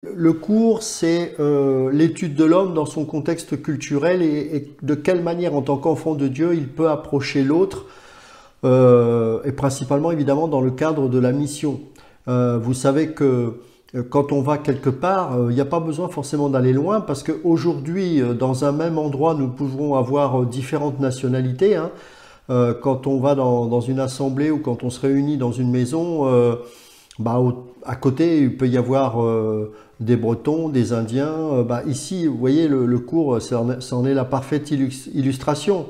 Le cours, c'est l'étude de l'homme dans son contexte culturel et de quelle manière, en tant qu'enfant de Dieu, il peut approcher l'autre, et principalement, évidemment, dans le cadre de la mission. Vous savez que quand on va quelque part, il n'y a pas besoin forcément d'aller loin, parce qu'aujourd'hui, dans un même endroit, nous pouvons avoir différentes nationalités, hein. Quand on va dans une assemblée ou quand on se réunit dans une maison, à côté, il peut y avoir des Bretons, des Indiens. Ici, vous voyez, le cours, c'en est la parfaite illustration.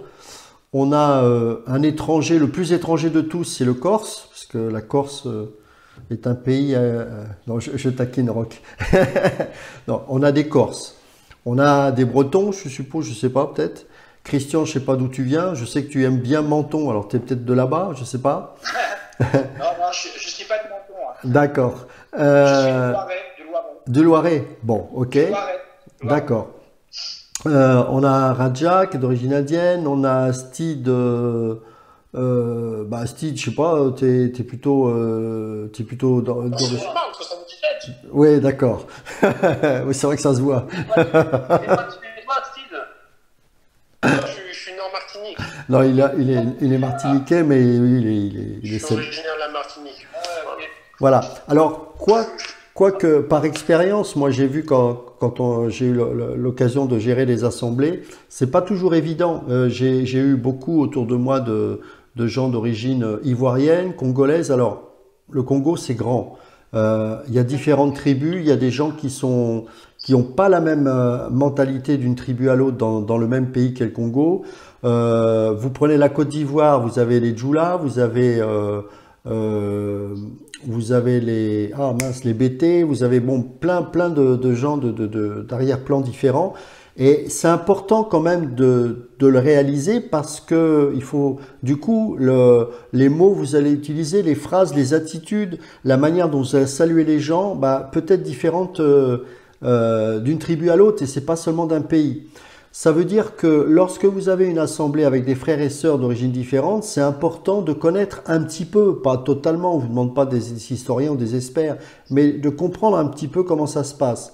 On a un étranger, le plus étranger de tous, c'est le Corse, parce que la Corse est un pays... non, je taquine, Rock. Non, on a des Corses. On a des Bretons, je suppose, je sais pas, peut-être. Christian, je sais pas d'où tu viens. Je sais que tu aimes bien Menton, alors tu es peut-être de là-bas, je sais pas. Non, non, je suis pas de Menton, hein. D'accord. Je suis du Euh, Loiret, du Loiret. de Loiret. Bon, ok. Du Loiret. Loiret. D'accord. On a Raja qui est d'origine indienne. On a Steve. Steve, je sais pas. T'es plutôt Musulman, 77. Oui, d'accord. Oui, c'est vrai que ça se voit. Et toi, Steve? Moi, je suis né en Martinique. Non, il est Voilà. martiniquais, mais oui, Je suis originaire de la Martinique. Voilà. voilà. Alors, quoique par expérience, moi j'ai vu quand j'ai eu l'occasion de gérer les assemblées, c'est pas toujours évident. J'ai eu beaucoup autour de moi de gens d'origine ivoirienne, congolaise. Alors, le Congo, c'est grand. Il y a différentes tribus, il y a des gens qui ont pas la même mentalité d'une tribu à l'autre dans le même pays qu'est le Congo. Vous prenez la Côte d'Ivoire, vous avez les Djoula, euh, vous avez les BT, vous avez bon plein de gens d'arrière-plan différents. Et c'est important quand même de le réaliser parce que il faut, du coup, les mots que vous allez utiliser, les phrases, les attitudes, la manière dont vous allez saluer les gens, peut être différente d'une tribu à l'autre et c'est pas seulement d'un pays. Ça veut dire que lorsque vous avez une assemblée avec des frères et sœurs d'origine différente, c'est important de connaître un petit peu, pas totalement, on ne vous demande pas des historiens ou des experts, mais de comprendre un petit peu comment ça se passe.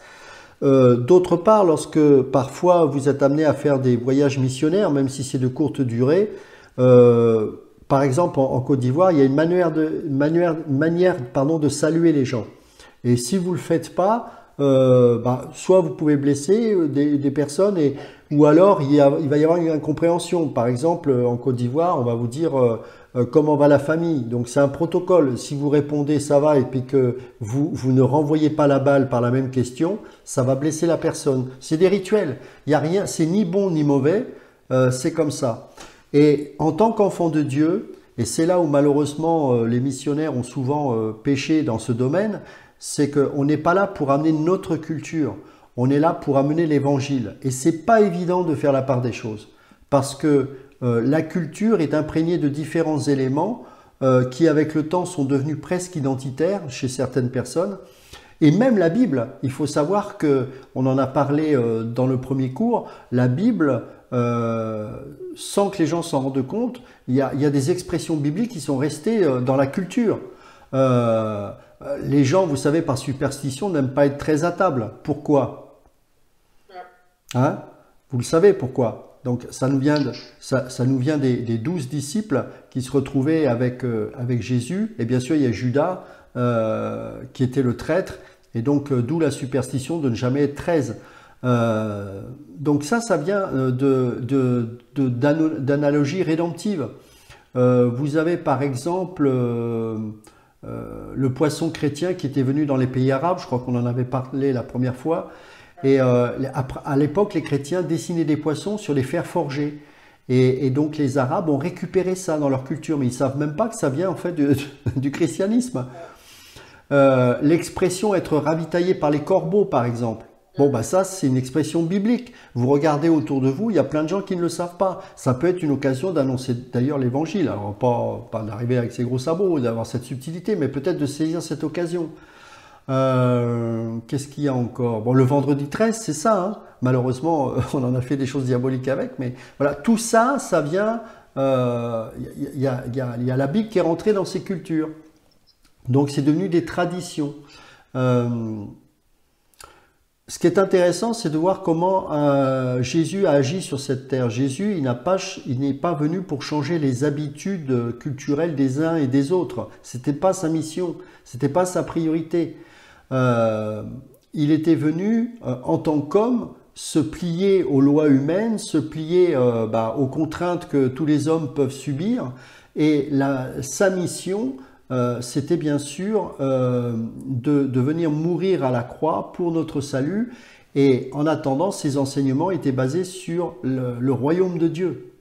D'autre part, lorsque parfois vous êtes amené à faire des voyages missionnaires, même si c'est de courte durée, euh, par exemple en Côte d'Ivoire, il y a une manière de saluer les gens. Et si vous le faites pas, soit vous pouvez blesser des personnes, ou alors il va y avoir une incompréhension. Par exemple, en Côte d'Ivoire, on va vous dire comment va la famille. Donc c'est un protocole. Si vous répondez ça va et puis que vous ne renvoyez pas la balle par la même question, ça va blesser la personne. C'est des rituels. Il y a rien, c'est ni bon ni mauvais. C'est comme ça. Et en tant qu'enfant de Dieu, et c'est là où malheureusement les missionnaires ont souvent péché dans ce domaine, c'est qu'on n'est pas là pour amener notre culture, on est là pour amener l'évangile. Et c'est pas évident de faire la part des choses, parce que la culture est imprégnée de différents éléments qui, avec le temps, sont devenus presque identitaires chez certaines personnes. Et même la Bible, il faut savoir que, on en a parlé dans le premier cours, la Bible, sans que les gens s'en rendent compte, il y a des expressions bibliques qui sont restées dans la culture. Euh, les gens, vous savez, par superstition, n'aiment pas être très à table. Pourquoi? Hein? Vous le savez pourquoi? Donc ça nous vient des 12 disciples qui se retrouvaient avec Jésus. Et bien sûr, il y a Judas qui était le traître. Et donc, d'où la superstition de ne jamais être 13. Donc ça vient d'analogies rédemptives. Vous avez par exemple le poisson chrétien qui était venu dans les pays arabes, je crois qu'on en avait parlé la première fois, et à l'époque les chrétiens dessinaient des poissons sur les fers forgés. Et donc les Arabes ont récupéré ça dans leur culture, mais ils ne savent même pas que ça vient en fait du christianisme. L'expression être ravitaillé par les corbeaux, par exemple. Bon, ça, c'est une expression biblique. Vous regardez autour de vous, il y a plein de gens qui ne le savent pas. Ça peut être une occasion d'annoncer d'ailleurs l'évangile. Alors, pas d'arriver avec ses gros sabots, d'avoir cette subtilité, mais peut-être de saisir cette occasion. Qu'est-ce qu'il y a encore? Bon, le vendredi 13, c'est ça, hein. Malheureusement, on en a fait des choses diaboliques avec, mais voilà, tout ça, ça vient. Il y a la Bible qui est rentrée dans ces cultures. Donc c'est devenu des traditions. Euh, Ce qui est intéressant, c'est de voir comment Jésus a agi sur cette terre. Jésus, il n'est pas venu pour changer les habitudes culturelles des uns et des autres. C'était pas sa mission, c'était pas sa priorité. Il était venu en tant qu'homme se plier aux lois humaines, se plier aux contraintes que tous les hommes peuvent subir. Et sa mission, c'était bien sûr de venir mourir à la croix pour notre salut. Et en attendant, ses enseignements étaient basés sur le royaume de Dieu.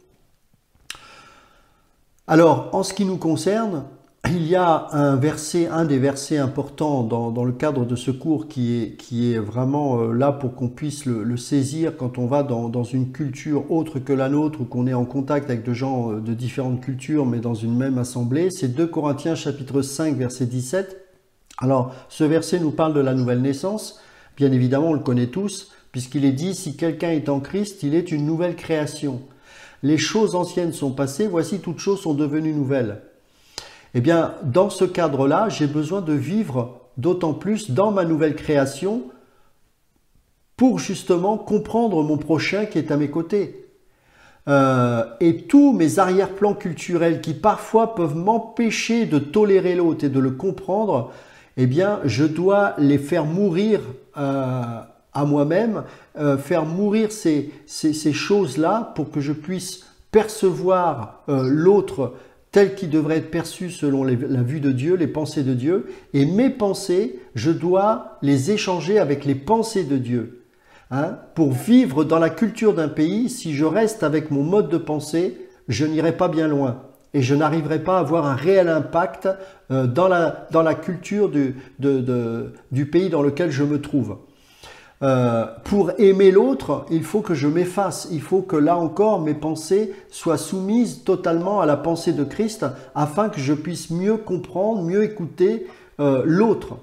Alors, en ce qui nous concerne, il y a un des versets importants dans le cadre de ce cours qui est vraiment là pour qu'on puisse le saisir quand on va dans une culture autre que la nôtre ou qu'on est en contact avec des gens de différentes cultures mais dans une même assemblée. C'est 2 Corinthiens chapitre 5 verset 17. Alors ce verset nous parle de la nouvelle naissance. Bien évidemment on le connaît tous puisqu'il est dit si quelqu'un est en Christ, il est une nouvelle création. Les choses anciennes sont passées, voici toutes choses sont devenues nouvelles. Eh bien, dans ce cadre-là, j'ai besoin de vivre d'autant plus dans ma nouvelle création pour justement comprendre mon prochain qui est à mes côtés. Et tous mes arrière-plans culturels qui parfois peuvent m'empêcher de tolérer l'autre et de le comprendre, eh bien, je dois les faire mourir à moi-même, faire mourir ces choses-là pour que je puisse percevoir l'autre tel qu'il devrait être perçu selon la vue de Dieu, les pensées de Dieu. Et mes pensées, je dois les échanger avec les pensées de Dieu. Pour vivre dans la culture d'un pays, si je reste avec mon mode de pensée, je n'irai pas bien loin. Et je n'arriverai pas à avoir un réel impact dans la culture du pays dans lequel je me trouve. Pour aimer l'autre, il faut que je m'efface. Il faut que là encore, mes pensées soient soumises totalement à la pensée de Christ afin que je puisse mieux comprendre, mieux écouter l'autre.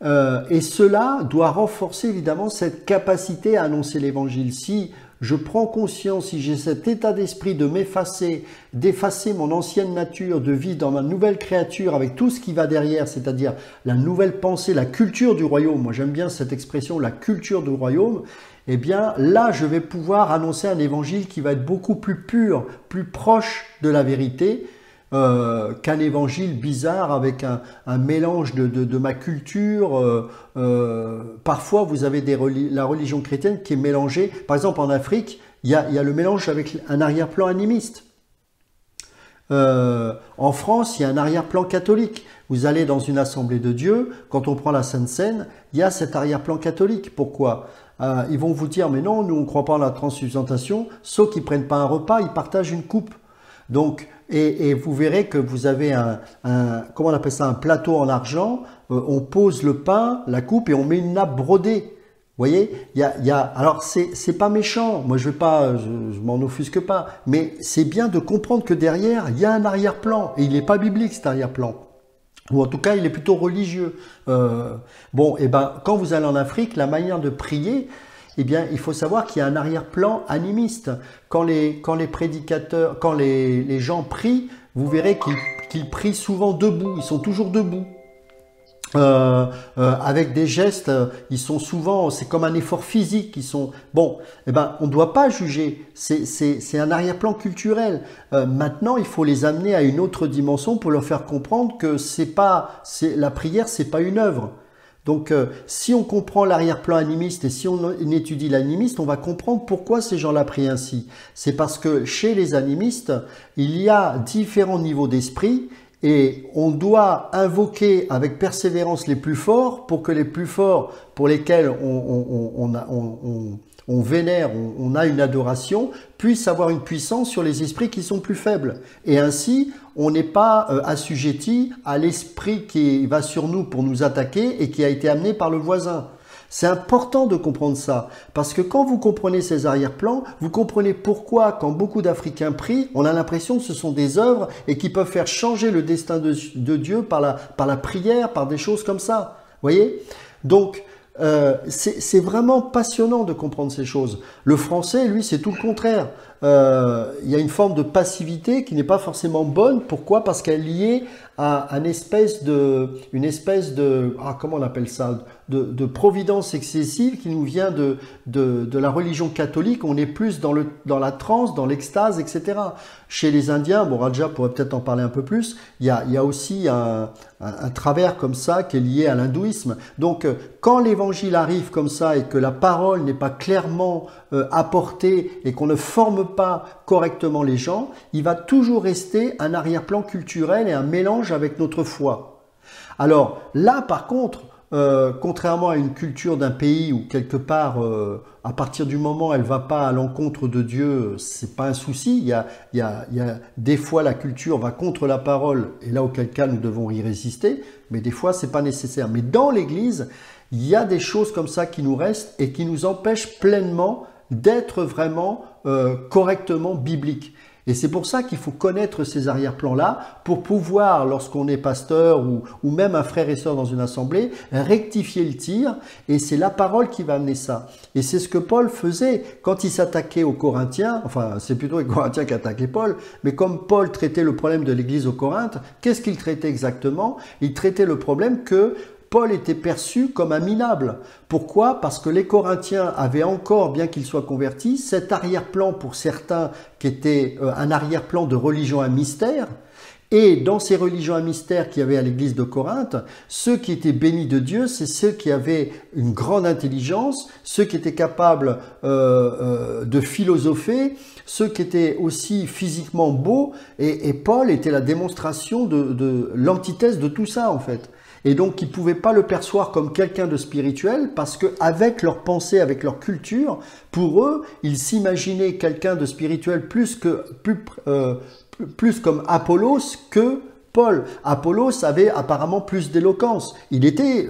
Et cela doit renforcer évidemment cette capacité à annoncer l'évangile. Si je prends conscience, si j'ai cet état d'esprit de m'effacer, d'effacer mon ancienne nature, de vivre dans ma nouvelle créature avec tout ce qui va derrière, c'est-à-dire la nouvelle pensée, la culture du royaume, moi j'aime bien cette expression, la culture du royaume, eh bien là je vais pouvoir annoncer un évangile qui va être beaucoup plus pur, plus proche de la vérité, qu'un évangile bizarre avec un mélange de ma culture. Parfois, vous avez la religion chrétienne qui est mélangée. Par exemple, en Afrique, il y a le mélange avec un arrière-plan animiste. En France, il y a un arrière-plan catholique. Vous allez dans une assemblée de Dieu, quand on prend la Sainte Seine, il y a cet arrière-plan catholique. Pourquoi ? Ils vont vous dire, mais non, nous on ne croit pas à la transsubstantiation, sauf qu'ils ne prennent pas un repas, ils partagent une coupe. Donc, et vous verrez que vous avez comment on appelle ça, un plateau en argent, on pose le pain, la coupe et on met une nappe brodée. Vous voyez, alors c'est pas méchant, moi je m'en offusque pas, mais c'est bien de comprendre que derrière, il y a un arrière-plan, et il n'est pas biblique cet arrière-plan. Ou en tout cas, il est plutôt religieux. Quand vous allez en Afrique, la manière de prier, eh bien, il faut savoir qu'il y a un arrière-plan animiste. Quand les prédicateurs, quand les gens prient, vous verrez qu'ils prient souvent debout, ils sont toujours debout. Avec des gestes, ils sont souvent, c'est comme un effort physique, on ne doit pas juger, c'est un arrière-plan culturel. Maintenant, il faut les amener à une autre dimension pour leur faire comprendre que la prière, c'est pas une œuvre. Donc, si on comprend l'arrière-plan animiste et si on étudie l'animiste, on va comprendre pourquoi ces gens-là prient ainsi. C'est parce que chez les animistes, il y a différents niveaux d'esprit. Et on doit invoquer avec persévérance les plus forts pour que les plus forts pour lesquels on vénère, on a une adoration, puissent avoir une puissance sur les esprits qui sont plus faibles. Et ainsi, on n'est pas assujetti à l'esprit qui va sur nous pour nous attaquer et qui a été amené par le voisin. C'est important de comprendre ça, parce que quand vous comprenez ces arrière-plans, vous comprenez pourquoi, quand beaucoup d'Africains prient, on a l'impression que ce sont des œuvres et qui peuvent faire changer le destin de Dieu par la prière, par des choses comme ça. Vous voyez ? Donc, c'est vraiment passionnant de comprendre ces choses. Le français, lui, c'est tout le contraire. il y a une forme de passivité qui n'est pas forcément bonne. Pourquoi? Parce qu'elle est liée à une espèce de, comment on appelle ça, de providence excessive qui nous vient de la religion catholique. On est plus dans la transe, dans l'extase, etc. Chez les Indiens, bon, Raja pourrait peut-être en parler un peu plus, il y a aussi un travers comme ça qui est lié à l'hindouisme. Donc, quand l'évangile arrive comme ça et que la parole n'est pas clairement apportée et qu'on ne forme pas correctement les gens, il va toujours rester un arrière-plan culturel et un mélange avec notre foi. Alors là, par contre, contrairement à une culture d'un pays où quelque part, à partir du moment où elle va pas à l'encontre de Dieu, c'est pas un souci. Il y a des fois la culture va contre la parole et là auquel cas nous devons y résister, mais des fois c'est pas nécessaire. Mais dans l'Église, il y a des choses comme ça qui nous restent et qui nous empêchent pleinement d'être vraiment correctement bibliques. Et c'est pour ça qu'il faut connaître ces arrière-plans-là pour pouvoir, lorsqu'on est pasteur ou même un frère et sœur dans une assemblée, rectifier le tir. Et c'est la parole qui va amener ça. Et c'est ce que Paul faisait quand il s'attaquait aux Corinthiens. Enfin, c'est plutôt les Corinthiens qui attaquaient Paul. Mais comme Paul traitait le problème de l'Église aux Corinthes, qu'est-ce qu'il traitait exactement? Il traitait le problème que Paul était perçu comme un minable. Pourquoi? Parce que les Corinthiens avaient encore, bien qu'ils soient convertis, cet arrière-plan pour certains qui était un arrière-plan de religion à mystère. Et dans ces religions à mystère qu'il y avait à l'église de Corinthe, ceux qui étaient bénis de Dieu, c'est ceux qui avaient une grande intelligence, ceux qui étaient capables de philosopher, ceux qui étaient aussi physiquement beaux. Et Paul était la démonstration de l'antithèse de tout ça, en fait. Et donc, ils ne pouvaient pas le percevoir comme quelqu'un de spirituel parce qu'avec leur pensée, avec leur culture, pour eux, ils s'imaginaient quelqu'un de spirituel plus comme Apollos que Paul. Apollos avait apparemment plus d'éloquence. Il était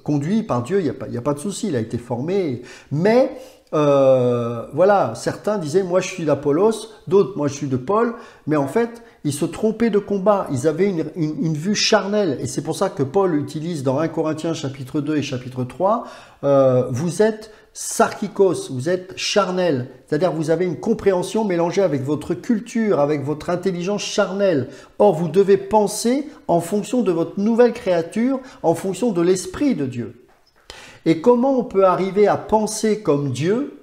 conduit par Dieu, il n'y a pas de souci, il a été formé. Mais voilà, certains disaient, moi je suis d'Apollos, d'autres, moi je suis de Paul. Mais en fait, ils se trompaient de combat, ils avaient une vue charnelle. Et c'est pour ça que Paul utilise dans 1 Corinthiens chapitre 2 et chapitre 3, vous êtes sarkikos, vous êtes charnel. C'est-à-dire vous avez une compréhension mélangée avec votre culture, avec votre intelligence charnelle. Or, vous devez penser en fonction de votre nouvelle créature, en fonction de l'Esprit de Dieu. Et comment on peut arriver à penser comme Dieu?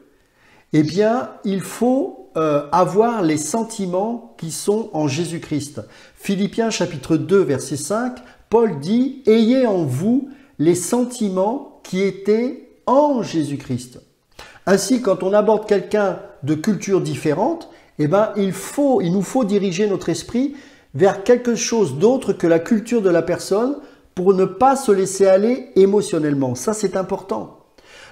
Eh bien, il faut avoir les sentiments qui sont en Jésus-Christ. Philippiens chapitre 2 verset 5, Paul dit « Ayez en vous les sentiments qui étaient en Jésus-Christ ». Ainsi, quand on aborde quelqu'un de culture différente, eh ben, il nous faut diriger notre esprit vers quelque chose d'autre que la culture de la personne pour ne pas se laisser aller émotionnellement. Ça, c'est important.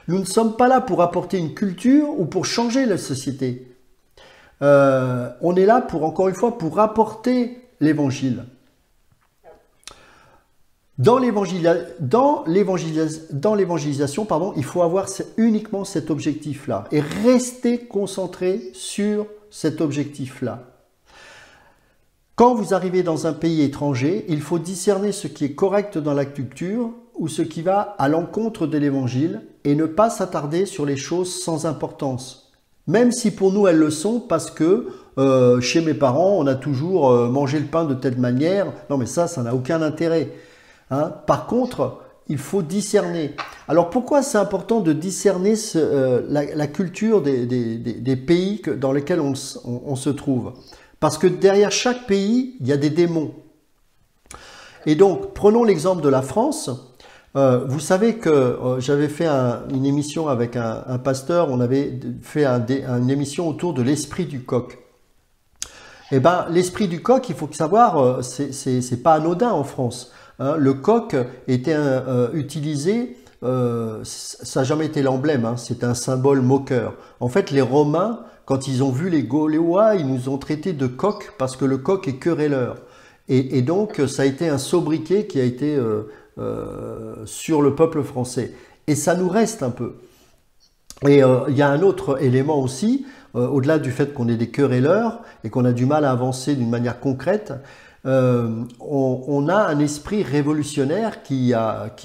Nous ne sommes pas là pour apporter une culture ou pour changer la société. On est là encore une fois, pour apporter l'évangile. Dans l'évangélisation, il faut avoir uniquement cet objectif-là et rester concentré sur cet objectif-là. Quand vous arrivez dans un pays étranger, il faut discerner ce qui est correct dans la culture ou ce qui va à l'encontre de l'évangile et ne pas s'attarder sur les choses sans importance. Même si pour nous elles le sont parce que chez mes parents on a toujours mangé le pain de telle manière. Non mais ça n'a aucun intérêt. Hein. Par contre, il faut discerner. Alors pourquoi c'est important de discerner la culture des pays dans lesquels on se trouve? Parce que derrière chaque pays, il y a des démons. Et donc, prenons l'exemple de la France. Vous savez que j'avais fait une émission avec un pasteur, on avait fait une émission autour de l'esprit du coq. Eh ben, l'esprit du coq, il faut savoir, c'est pas anodin en France. Hein. Le coq était utilisé, ça n'a jamais été l'emblème, hein, c'est un symbole moqueur. En fait, les Romains, quand ils ont vu les Gaulois, ils nous ont traités de coq parce que le coq est querelleur. Et donc, ça a été un sobriquet qui a été sur le peuple français. Et ça nous reste un peu. Et il y a un autre élément aussi, au-delà du fait qu'on est des querelleurs et qu'on a du mal à avancer d'une manière concrète, on a un esprit révolutionnaire qui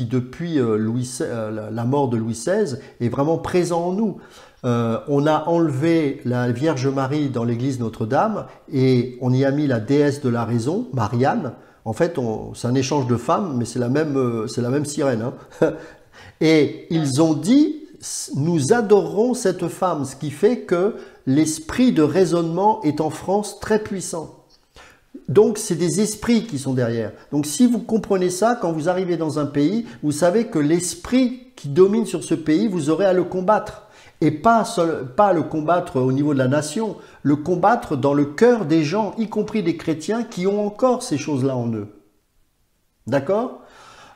depuis la mort de Louis XVI est vraiment présent en nous. On a enlevé la Vierge Marie dans l'église Notre-Dame et on y a mis la déesse de la raison, Marianne. En fait, c'est un échange de femmes, mais c'est la même sirène. Hein. Et ils ont dit, nous adorerons cette femme, ce qui fait que l'esprit de raisonnement est en France très puissant. Donc, c'est des esprits qui sont derrière. Donc, si vous comprenez ça, quand vous arrivez dans un pays, vous savez que l'esprit qui domine sur ce pays, vous aurez à le combattre. Et pas le combattre au niveau de la nation, le combattre dans le cœur des gens, y compris des chrétiens qui ont encore ces choses-là en eux. D'accord ?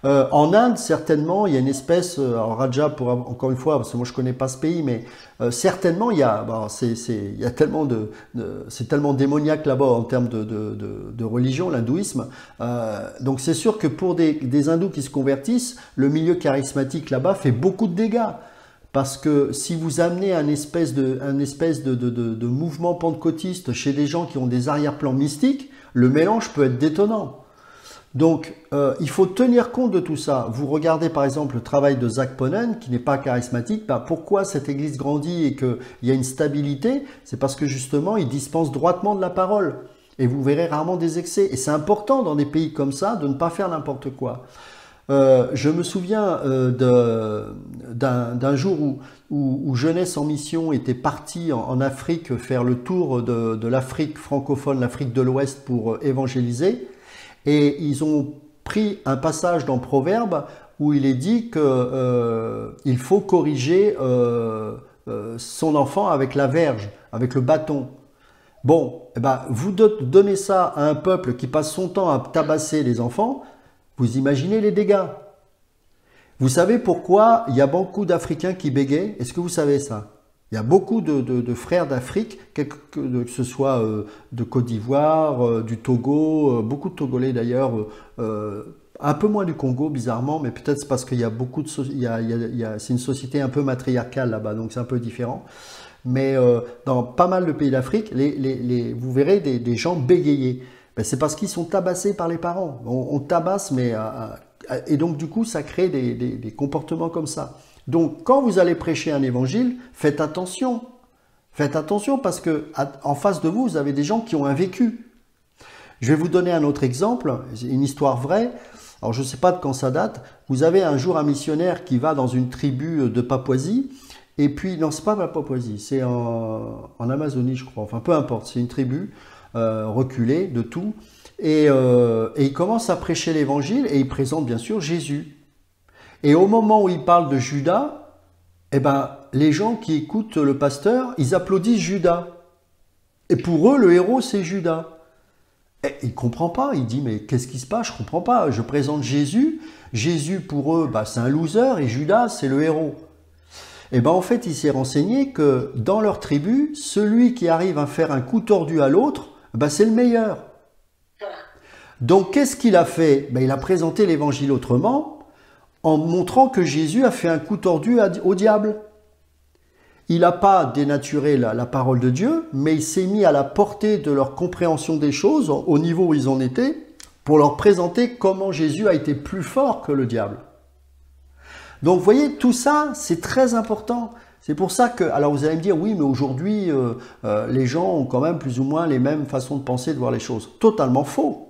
En Inde, certainement, il y a une espèce, alors Raja, encore une fois, parce que moi je connais pas ce pays, mais certainement il y a, il y a tellement c'est tellement démoniaque là-bas en termes de religion, l'hindouisme. Donc c'est sûr que pour des hindous qui se convertissent, le milieu charismatique là-bas fait beaucoup de dégâts. Parce que si vous amenez un espèce de mouvement pentecôtiste chez des gens qui ont des arrière-plans mystiques, le mélange peut être détonnant. Donc, il faut tenir compte de tout ça. Vous regardez par exemple le travail de Zac Ponen, qui n'est pas charismatique. Pourquoi cette église grandit et qu'il y a une stabilité? C'est parce que justement, il dispense droitement de la parole. Et vous verrez rarement des excès. Et c'est important dans des pays comme ça de ne pas faire n'importe quoi. Je me souviens d'un jour où Jeunesse en Mission était parti en Afrique faire le tour de l'Afrique francophone, l'Afrique de l'Ouest pour évangéliser. Et ils ont pris un passage dans Proverbes où il est dit qu'il faut corriger son enfant avec la verge, avec le bâton. Bon, eh ben, vous donnez ça à un peuple qui passe son temps à tabasser les enfants, vous imaginez les dégâts. Vous savez pourquoi il y a beaucoup d'Africains qui bégayent? Est-ce que vous savez ça? Il y a beaucoup de frères d'Afrique, que ce soit de Côte d'Ivoire, du Togo, beaucoup de Togolais d'ailleurs, un peu moins du Congo bizarrement, mais peut-être c'est parce qu'il y a beaucoup de... c'est une société un peu matriarcale là-bas, donc c'est un peu différent. Mais dans pas mal de pays d'Afrique, vous verrez des gens bégayer. Ben, c'est parce qu'ils sont tabassés par les parents. On tabasse, mais... et donc du coup, ça crée des comportements comme ça. Donc, quand vous allez prêcher un évangile, faites attention. Faites attention parce que en face de vous, vous avez des gens qui ont un vécu. Je vais vous donner un autre exemple, une histoire vraie. Alors, je ne sais pas de quand ça date. Vous avez un jour un missionnaire qui va dans une tribu de Papouasie. Et puis, non, c'est pas la Papouasie, c'est en Amazonie, je crois. Enfin, peu importe, c'est une tribu reculée de tout. Et il commence à prêcher l'évangile et il présente bien sûr Jésus. Et au moment où il parle de Judas, eh ben, les gens qui écoutent le pasteur, ils applaudissent Judas. Et pour eux, le héros, c'est Judas. Et il ne comprend pas. Il dit, mais qu'est-ce qui se passe? Je ne comprends pas. Je présente Jésus. Jésus, pour eux, c'est un loser. Et Judas, c'est le héros. Et ben, en fait, il s'est renseigné que dans leur tribu, celui qui arrive à faire un coup tordu à l'autre, c'est le meilleur. Donc, qu'est-ce qu'il a fait? Il a présenté l'évangile autrement, en montrant que Jésus a fait un coup tordu au diable. Il n'a pas dénaturé la parole de Dieu, mais il s'est mis à la portée de leur compréhension des choses, au niveau où ils en étaient, pour leur présenter comment Jésus a été plus fort que le diable. Donc, vous voyez, tout ça, c'est très important. C'est pour ça que, alors vous allez me dire, oui, mais aujourd'hui, les gens ont quand même plus ou moins les mêmes façons de penser, de voir les choses. Totalement faux.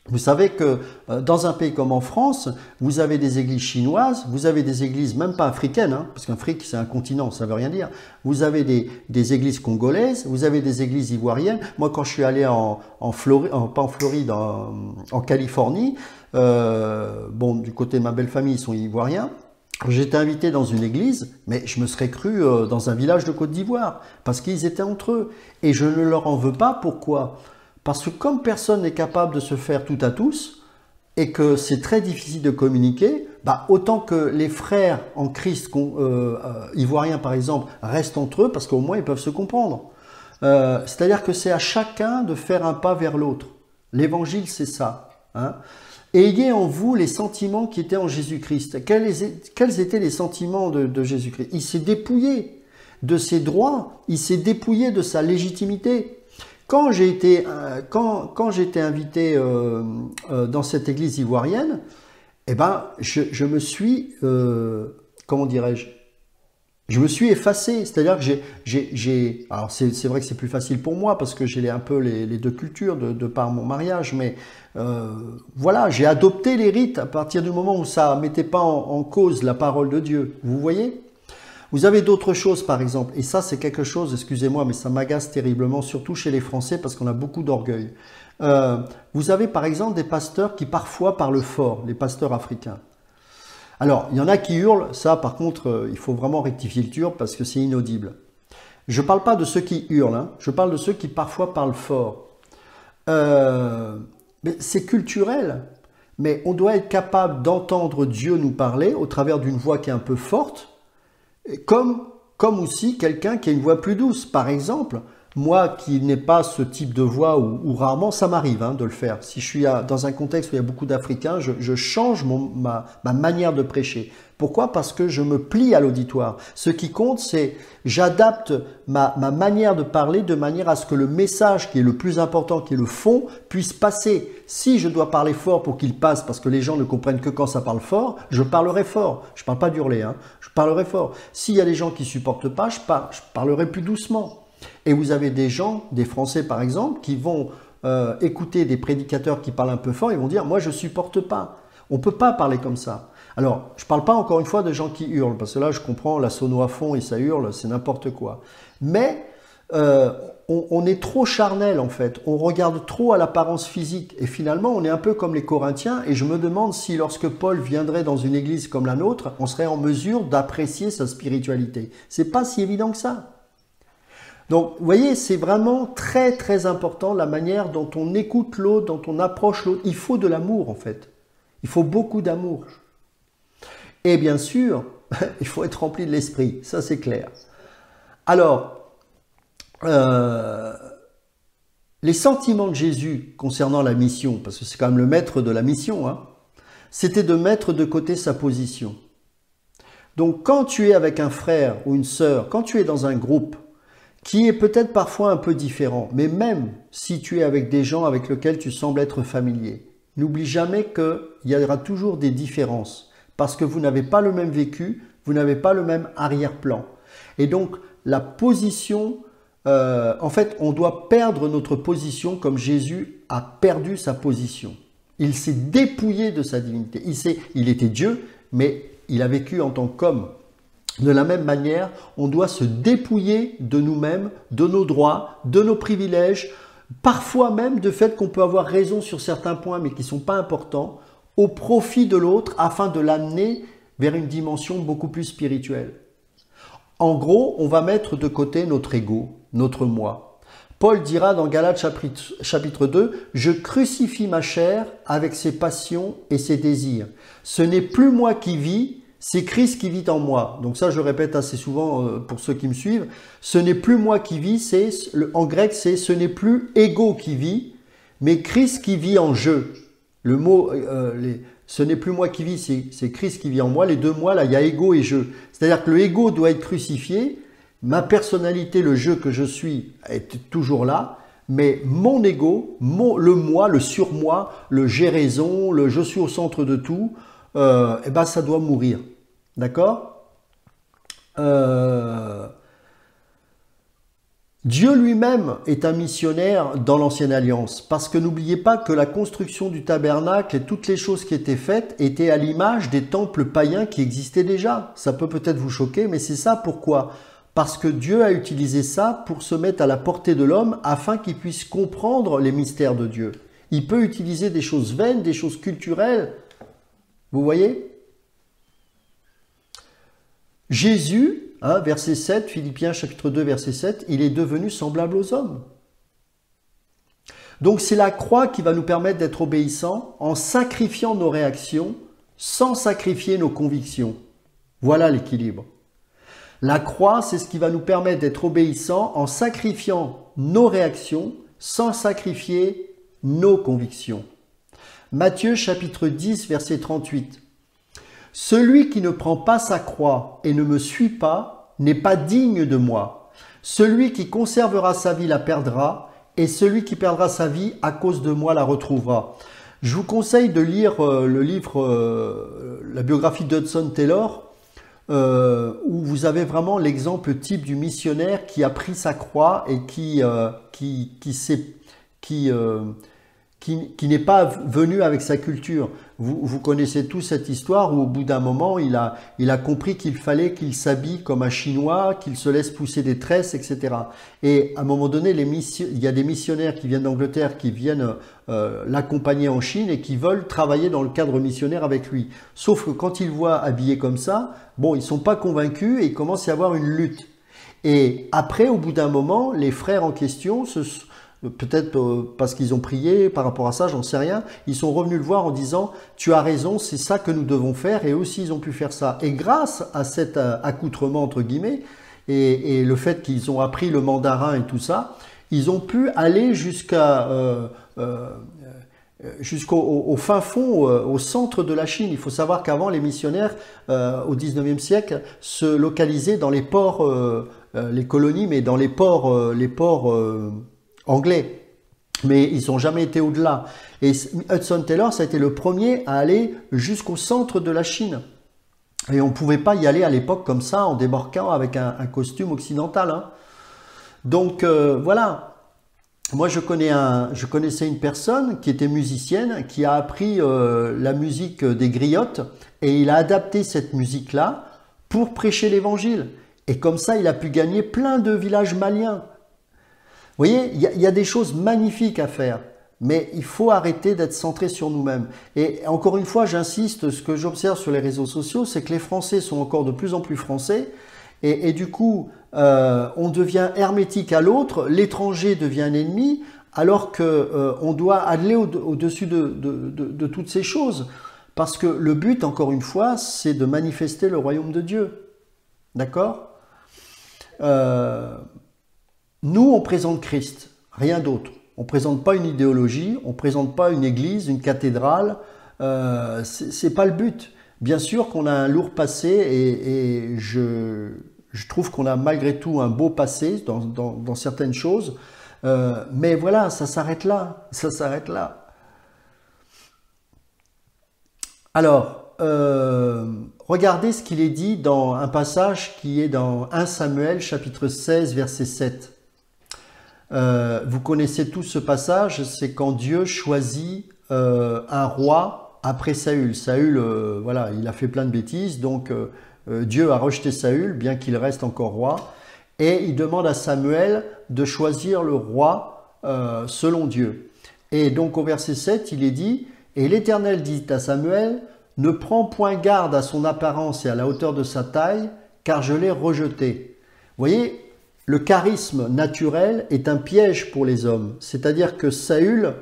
Vous savez que dans un pays comme en France, vous avez des églises chinoises, vous avez des églises même pas africaines, hein, parce qu'Afrique c'est un continent, ça veut rien dire. Vous avez des églises congolaises, vous avez des églises ivoiriennes. Moi quand je suis allé en Californie, du côté de ma belle famille ils sont ivoiriens, j'étais invité dans une église, mais je me serais cru dans un village de Côte d'Ivoire, parce qu'ils étaient entre eux. Et je ne leur en veux pas, pourquoi ? Parce que comme personne n'est capable de se faire tout à tous, et que c'est très difficile de communiquer, autant que les frères en Christ ivoiriens par exemple restent entre eux, parce qu'au moins ils peuvent se comprendre. C'est-à-dire que c'est à chacun de faire un pas vers l'autre. L'évangile c'est ça. Hein. Ayez en vous les sentiments qui étaient en Jésus-Christ. Quels étaient les sentiments de Jésus-Christ? Il s'est dépouillé de ses droits, il s'est dépouillé de sa légitimité. Quand j'ai été invité dans cette église ivoirienne, je me suis, comment dirais-je, Je me suis effacé, c'est-à-dire que alors c'est vrai que c'est plus facile pour moi parce que j'ai un peu les deux cultures de par mon mariage, mais voilà, j'ai adopté les rites à partir du moment où ça ne mettait pas en cause la parole de Dieu. Vous voyez? Vous avez d'autres choses par exemple, et ça c'est quelque chose, excusez-moi, mais ça m'agace terriblement, surtout chez les Français parce qu'on a beaucoup d'orgueil. Vous avez par exemple des pasteurs qui parfois parlent fort, les pasteurs africains. Alors, il y en a qui hurlent, ça par contre, il faut vraiment rectifier le tir parce que c'est inaudible. Je ne parle pas de ceux qui hurlent, hein, je parle de ceux qui parfois parlent fort. Mais c'est culturel, mais on doit être capable d'entendre Dieu nous parler au travers d'une voix qui est un peu forte, comme aussi quelqu'un qui a une voix plus douce. Par exemple, moi qui n'ai pas ce type de voix, ou rarement, ça m'arrive de le faire. Si je suis dans un contexte où il y a beaucoup d'Africains, je change ma manière de prêcher. Pourquoi? Parce que je me plie à l'auditoire. Ce qui compte, c'est j'adapte ma manière de parler de manière à ce que le message qui est le plus important, qui est le fond, puisse passer. Si je dois parler fort pour qu'il passe, parce que les gens ne comprennent que quand ça parle fort, je parlerai fort. Je ne parle pas d'hurler, je parlerai fort. S'il y a des gens qui ne supportent pas, je parlerai plus doucement. Et vous avez des gens, des Français par exemple, qui vont écouter des prédicateurs qui parlent un peu fort, ils vont dire « moi je ne supporte pas ». On ne peut pas parler comme ça. Alors, je ne parle pas encore une fois de gens qui hurlent, parce que là je comprends la sono à fond et ça hurle, c'est n'importe quoi. Mais on est trop charnel en fait, on regarde trop à l'apparence physique et finalement on est un peu comme les Corinthiens et je me demande si lorsque Paul viendrait dans une église comme la nôtre, on serait en mesure d'apprécier sa spiritualité. C'est pas si évident que ça. Donc, vous voyez, c'est vraiment très très important la manière dont on écoute l'autre, dont on approche l'autre. Il faut de l'amour en fait. Il faut beaucoup d'amour. Et bien sûr, il faut être rempli de l'esprit, ça c'est clair. Alors, les sentiments de Jésus concernant la mission, parce que c'est quand même le maître de la mission, c'était de mettre de côté sa position. Donc quand tu es avec un frère ou une sœur, quand tu es dans un groupe, qui est peut-être parfois un peu différent, mais même si tu es avec des gens avec lesquels tu sembles être familier, n'oublie jamais qu'il y aura toujours des différences, parce que vous n'avez pas le même vécu, vous n'avez pas le même arrière-plan. Et donc, la position, en fait, on doit perdre notre position comme Jésus a perdu sa position. Il s'est dépouillé de sa divinité. Il était Dieu, mais il a vécu en tant qu'homme. De la même manière, on doit se dépouiller de nous-mêmes, de nos droits, de nos privilèges, parfois même de fait qu'on peut avoir raison sur certains points mais qui ne sont pas importants, au profit de l'autre afin de l'amener vers une dimension beaucoup plus spirituelle. En gros, on va mettre de côté notre ego, notre moi. Paul dira dans Galates chapitre 2, « Je crucifie ma chair avec ses passions et ses désirs. Ce n'est plus moi qui vis, c'est Christ qui vit en moi. » Donc ça, je répète assez souvent pour ceux qui me suivent. Ce n'est plus moi qui vis, en grec, c'est ce n'est plus ego qui vit, mais Christ qui vit en je. Le mot, ce n'est plus moi qui vis, c'est Christ qui vit en moi. Les deux moi, là, il y a ego et je. C'est-à-dire que le ego doit être crucifié. Ma personnalité, le je que je suis, est toujours là. Mais mon ego, le moi, le surmoi, le j'ai raison, le je suis au centre de tout, eh ben, ça doit mourir. D'accord? Dieu lui-même est un missionnaire dans l'Ancienne Alliance, parce que n'oubliez pas que la construction du tabernacle et toutes les choses qui étaient faites étaient à l'image des temples païens qui existaient déjà. Ça peut peut-être vous choquer, mais c'est ça pourquoi? Parce que Dieu a utilisé ça pour se mettre à la portée de l'homme afin qu'il puisse comprendre les mystères de Dieu. Il peut utiliser des choses vaines, des choses culturelles. Vous voyez? Jésus, verset 7, Philippiens chapitre 2, verset 7, il est devenu semblable aux hommes. Donc c'est la croix qui va nous permettre d'être obéissants en sacrifiant nos réactions sans sacrifier nos convictions. Voilà l'équilibre. La croix, c'est ce qui va nous permettre d'être obéissants en sacrifiant nos réactions sans sacrifier nos convictions. Matthieu chapitre 10, verset 38. Celui qui ne prend pas sa croix et ne me suit pas n'est pas digne de moi. Celui qui conservera sa vie la perdra, et celui qui perdra sa vie à cause de moi la retrouvera. Je vous conseille de lire le livre, la biographie d'Hudson Taylor. où vous avez vraiment l'exemple type du missionnaire qui a pris sa croix et qui n'est pas venu avec sa culture. Vous connaissez tous cette histoire où au bout d'un moment, il a compris qu'il fallait qu'il s'habille comme un Chinois, qu'il se laisse pousser des tresses, etc. Et à un moment donné, il y a des missionnaires qui viennent d'Angleterre, qui viennent l'accompagner en Chine et qui veulent travailler dans le cadre missionnaire avec lui. Sauf que quand ils voient habillé comme ça, bon, ils sont pas convaincus et il commence à y avoir une lutte. Et après, au bout d'un moment, les frères en question peut-être parce qu'ils ont prié par rapport à ça, j'en sais rien. Ils sont revenus le voir en disant « Tu as raison, c'est ça que nous devons faire » et eux aussi ils ont pu faire ça. Et grâce à cet accoutrement entre guillemets et le fait qu'ils ont appris le mandarin et tout ça, ils ont pu aller jusqu'au fin fond, au centre de la Chine. Il faut savoir qu'avant les missionnaires au 19e siècle se localisaient dans les ports, les colonies, mais dans les ports anglais, mais ils n'ont jamais été au-delà. Et Hudson Taylor, ça a été le premier à aller jusqu'au centre de la Chine. Et on ne pouvait pas y aller à l'époque comme ça, en débarquant avec un costume occidental. Hein. Donc voilà, moi je connaissais une personne qui était musicienne, qui a appris la musique des griottes, et il a adapté cette musique-là pour prêcher l'évangile. Et comme ça, il a pu gagner plein de villages maliens. Vous voyez, il y a des choses magnifiques à faire, mais il faut arrêter d'être centré sur nous-mêmes. Et encore une fois, j'insiste, ce que j'observe sur les réseaux sociaux, c'est que les Français sont encore de plus en plus français, et du coup, on devient hermétique à l'autre, l'étranger devient un ennemi, alors qu'on doit aller au-dessus de toutes ces choses. Parce que le but, encore une fois, c'est de manifester le royaume de Dieu. D'accord ? Nous, on présente Christ, rien d'autre. On ne présente pas une idéologie, on ne présente pas une église, une cathédrale. C'est pas le but. Bien sûr qu'on a un lourd passé et je trouve qu'on a malgré tout un beau passé dans certaines choses. Mais voilà, ça s'arrête là. Ça s'arrête là. Alors, regardez ce qu'il est dit dans un passage qui est dans 1 Samuel chapitre 16 verset 7. Vous connaissez tous ce passage, c'est quand Dieu choisit un roi après Saül. Saül, voilà, il a fait plein de bêtises, donc Dieu a rejeté Saül, bien qu'il reste encore roi, et il demande à Samuel de choisir le roi selon Dieu. Et donc au verset 7, il est dit « Et l'Éternel dit à Samuel, ne prends point garde à son apparence et à la hauteur de sa taille, car je l'ai rejeté. » Vous voyez, le charisme naturel est un piège pour les hommes. C'est-à-dire que Saül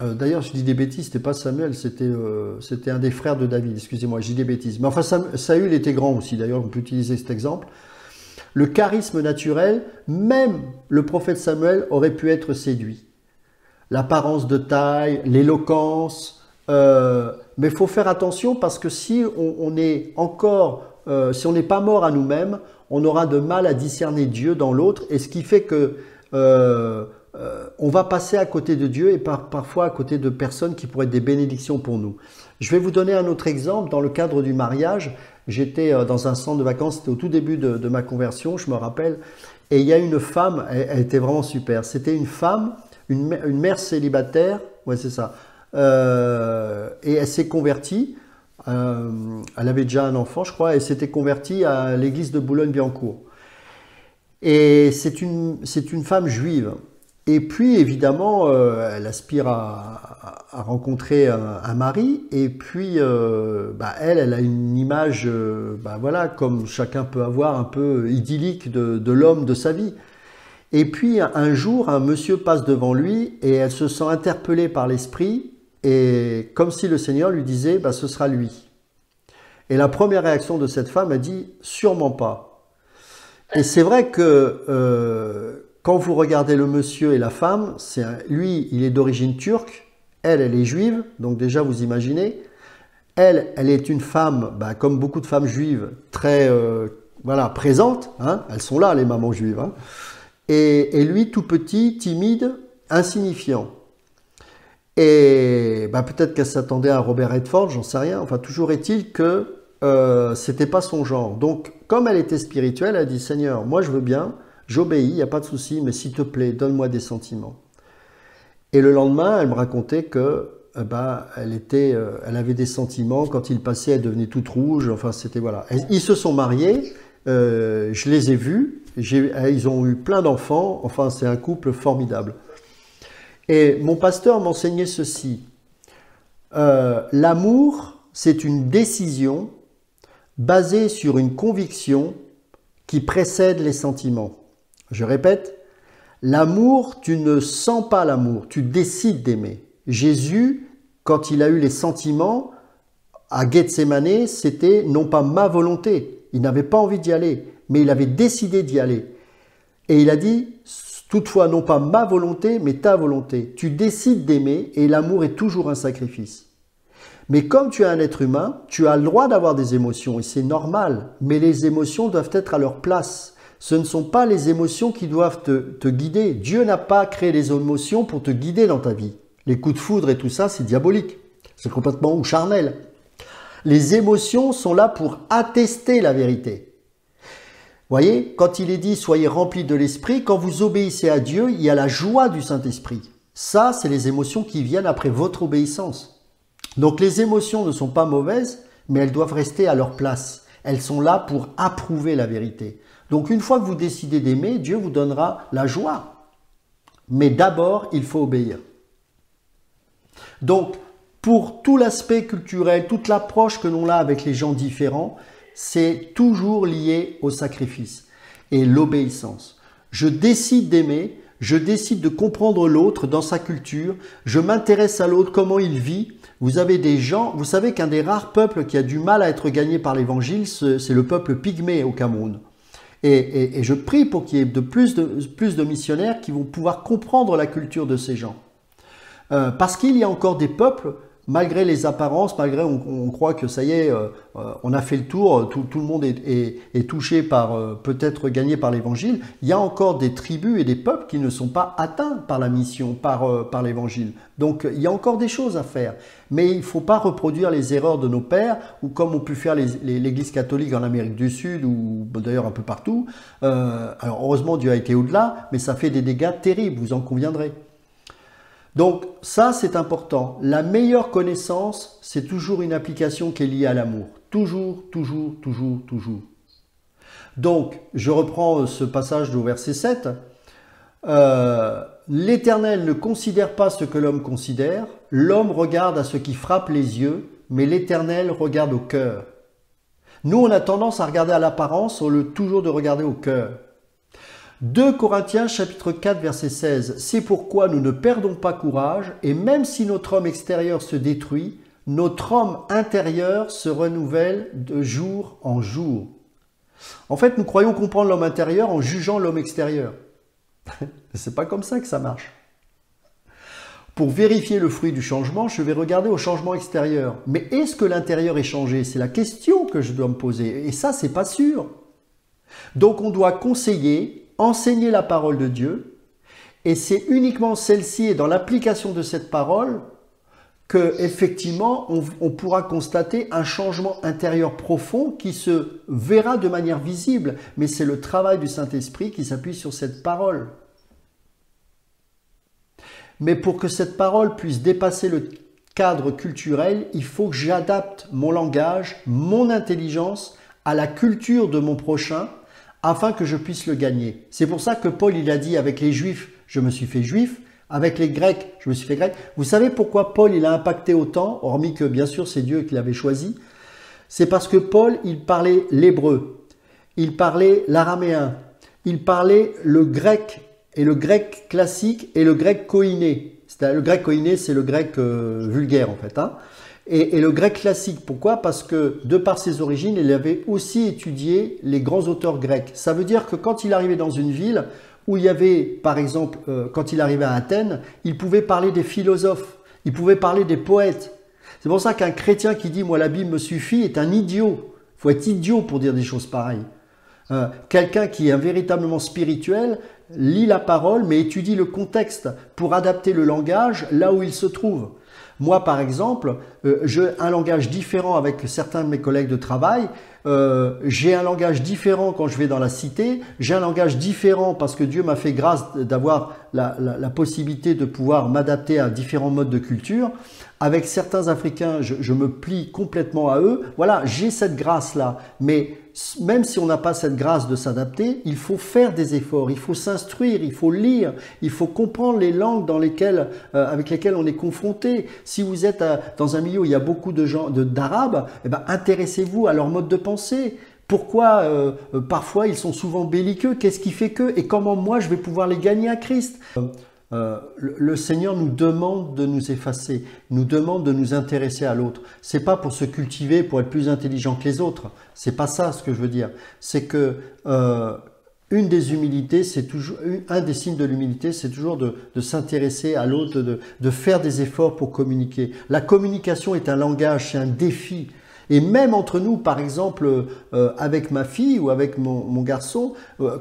d'ailleurs, je dis des bêtises, c'était pas Samuel, c'était un des frères de David, excusez-moi, je dis des bêtises. Mais enfin, Saül était grand aussi, d'ailleurs, on peut utiliser cet exemple. Le charisme naturel, même le prophète Samuel aurait pu être séduit. L'apparence de taille, l'éloquence, mais il faut faire attention parce que si on est encore, si on n'est pas mort à nous-mêmes, on aura de mal à discerner Dieu dans l'autre, et ce qui fait que on va passer à côté de Dieu et parfois à côté de personnes qui pourraient être des bénédictions pour nous. Je vais vous donner un autre exemple. Dans le cadre du mariage, j'étais dans un centre de vacances, c'était au tout début de ma conversion, je me rappelle, et il y a une femme, elle était vraiment super. C'était une femme, une mère célibataire, ouais c'est ça, et elle s'est convertie, elle avait déjà un enfant je crois, et s'était convertie à l'église de Boulogne-Billancourt. Et c'est une femme juive. Et puis évidemment, elle aspire à rencontrer un mari, et puis elle a une image, voilà, comme chacun peut avoir, un peu idyllique de l'homme de sa vie. Et puis un jour, un monsieur passe devant lui, et elle se sent interpellée par l'esprit, et comme si le Seigneur lui disait, ce sera lui. Et la première réaction de cette femme, elle dit, sûrement pas. Et c'est vrai que quand vous regardez le monsieur et la femme, lui, il est d'origine turque, elle est juive, donc déjà vous imaginez. Elle est une femme, comme beaucoup de femmes juives, très voilà, présente, hein, elles sont là les mamans juives, hein. Et lui tout petit, timide, insignifiant. Et bah, peut-être qu'elle s'attendait à Robert Redford, j'en sais rien. Enfin, toujours est-il que c'était pas son genre. Donc, comme elle était spirituelle, elle a dit, Seigneur, moi je veux bien, j'obéis, il n'y a pas de souci, mais s'il te plaît, donne-moi des sentiments. Et le lendemain, elle me racontait que elle avait des sentiments. Quand il passait, elle devenait toute rouge. Enfin, c'était voilà. Ils se sont mariés. Je les ai vus. Ils ont eu plein d'enfants. Enfin, c'est un couple formidable. Et mon pasteur m'enseignait ceci. L'amour, c'est une décision basée sur une conviction qui précède les sentiments. Je répète, l'amour, tu ne sens pas l'amour, tu décides d'aimer. Jésus, quand il a eu les sentiments, à Gethsémanée, c'était non pas ma volonté, il n'avait pas envie d'y aller, mais il avait décidé d'y aller. Et il a dit, toutefois, non pas ma volonté, mais ta volonté. Tu décides d'aimer et l'amour est toujours un sacrifice. Mais comme tu es un être humain, tu as le droit d'avoir des émotions et c'est normal, mais les émotions doivent être à leur place. Ce ne sont pas les émotions qui doivent te guider. Dieu n'a pas créé les émotions pour te guider dans ta vie. Les coups de foudre et tout ça, c'est diabolique. C'est complètement ou charnel. Les émotions sont là pour attester la vérité. Voyez, quand il est dit « Soyez remplis de l'Esprit », quand vous obéissez à Dieu, il y a la joie du Saint-Esprit. Ça, c'est les émotions qui viennent après votre obéissance. Donc les émotions ne sont pas mauvaises, mais elles doivent rester à leur place. Elles sont là pour approuver la vérité. Donc une fois que vous décidez d'aimer, Dieu vous donnera la joie. Mais d'abord, il faut obéir. Donc, pour tout l'aspect culturel, toute l'approche que l'on a avec les gens différents, c'est toujours lié au sacrifice et l'obéissance. Je décide d'aimer, je décide de comprendre l'autre dans sa culture, je m'intéresse à l'autre, comment il vit. Vous avez des gens, vous savez qu'un des rares peuples qui a du mal à être gagné par l'évangile, c'est le peuple pygmée au Cameroun. Et je prie pour qu'il y ait plus de missionnaires qui vont pouvoir comprendre la culture de ces gens. Parce qu'il y a encore des peuples, malgré les apparences, malgré on croit que ça y est, on a fait le tour, tout le monde est touché par, peut-être gagné par l'évangile, il y a encore des tribus et des peuples qui ne sont pas atteints par la mission, par l'évangile. Donc il y a encore des choses à faire. Mais il ne faut pas reproduire les erreurs de nos pères, ou comme ont pu faire l'Église catholique en Amérique du Sud, ou d'ailleurs un peu partout. Alors heureusement Dieu a été au-delà, mais ça fait des dégâts terribles, vous en conviendrez. Donc ça, c'est important. La meilleure connaissance, c'est toujours une application qui est liée à l'amour. Toujours, toujours, toujours, toujours. Donc, je reprends ce passage au verset 7. L'Éternel ne considère pas ce que l'homme considère. L'homme regarde à ce qui frappe les yeux, mais l'Éternel regarde au cœur. Nous, on a tendance à regarder à l'apparence au lieu toujours de regarder au cœur. 2 Corinthiens chapitre 4 verset 16, c'est pourquoi nous ne perdons pas courage et même si notre homme extérieur se détruit, notre homme intérieur se renouvelle de jour en jour. En fait, nous croyons comprendre l'homme intérieur en jugeant l'homme extérieur. C'est pas comme ça que ça marche. Pour vérifier le fruit du changement, je vais regarder au changement extérieur. Mais est-ce que l'intérieur est changé? C'est la question que je dois me poser. Et ça, c'est pas sûr. Donc, on doit conseiller, enseigner la parole de Dieu, et c'est uniquement celle-ci et dans l'application de cette parole que effectivement on pourra constater un changement intérieur profond qui se verra de manière visible, mais c'est le travail du Saint-Esprit qui s'appuie sur cette parole. Mais pour que cette parole puisse dépasser le cadre culturel, il faut que j'adapte mon langage, mon intelligence à la culture de mon prochain, afin que je puisse le gagner. C'est pour ça que Paul, il a dit avec les Juifs, je me suis fait juif, avec les Grecs, je me suis fait grec. Vous savez pourquoi Paul, il a impacté autant, hormis que bien sûr c'est Dieu qui l'avait choisi? C'est parce que Paul, il parlait l'hébreu, il parlait l'araméen, il parlait le grec, et le grec classique et le grec koiné. Le grec koiné, c'est le grec vulgaire en fait, hein. Et le grec classique, pourquoi? Parce que de par ses origines, il avait aussi étudié les grands auteurs grecs. Ça veut dire que quand il arrivait dans une ville où il y avait, par exemple, quand il arrivait à Athènes, il pouvait parler des philosophes, il pouvait parler des poètes. C'est pour ça qu'un chrétien qui dit « moi la Bible me suffit » est un idiot. Il faut être idiot pour dire des choses pareilles. Quelqu'un qui est véritablement spirituel, lis la parole, mais étudie le contexte pour adapter le langage là où il se trouve. Moi, par exemple, j'ai un langage différent avec certains de mes collègues de travail. J'ai un langage différent quand je vais dans la cité. J'ai un langage différent parce que Dieu m'a fait grâce d'avoir la possibilité de pouvoir m'adapter à différents modes de culture. Avec certains Africains, je me plie complètement à eux. Voilà, j'ai cette grâce-là. Mais même si on n'a pas cette grâce de s'adapter, il faut faire des efforts, il faut s'instruire, il faut lire, il faut comprendre les langues avec lesquelles on est confronté. Si vous êtes dans un milieu où il y a beaucoup de gens d'arabes, eh ben, intéressez-vous à leur mode de pensée. Pourquoi parfois ils sont souvent belliqueux? Qu'est-ce qui fait que? Et comment moi je vais pouvoir les gagner à Christ? Le Seigneur nous demande de nous effacer, nous demande de nous intéresser à l'autre. C'est pas pour se cultiver, pour être plus intelligent que les autres. C'est pas ça ce que je veux dire. C'est que une des humilités, c'est toujours un des signes de l'humilité, c'est toujours de s'intéresser à l'autre, de faire des efforts pour communiquer. La communication est un langage, c'est un défi. Et même entre nous, par exemple, avec ma fille ou avec mon garçon,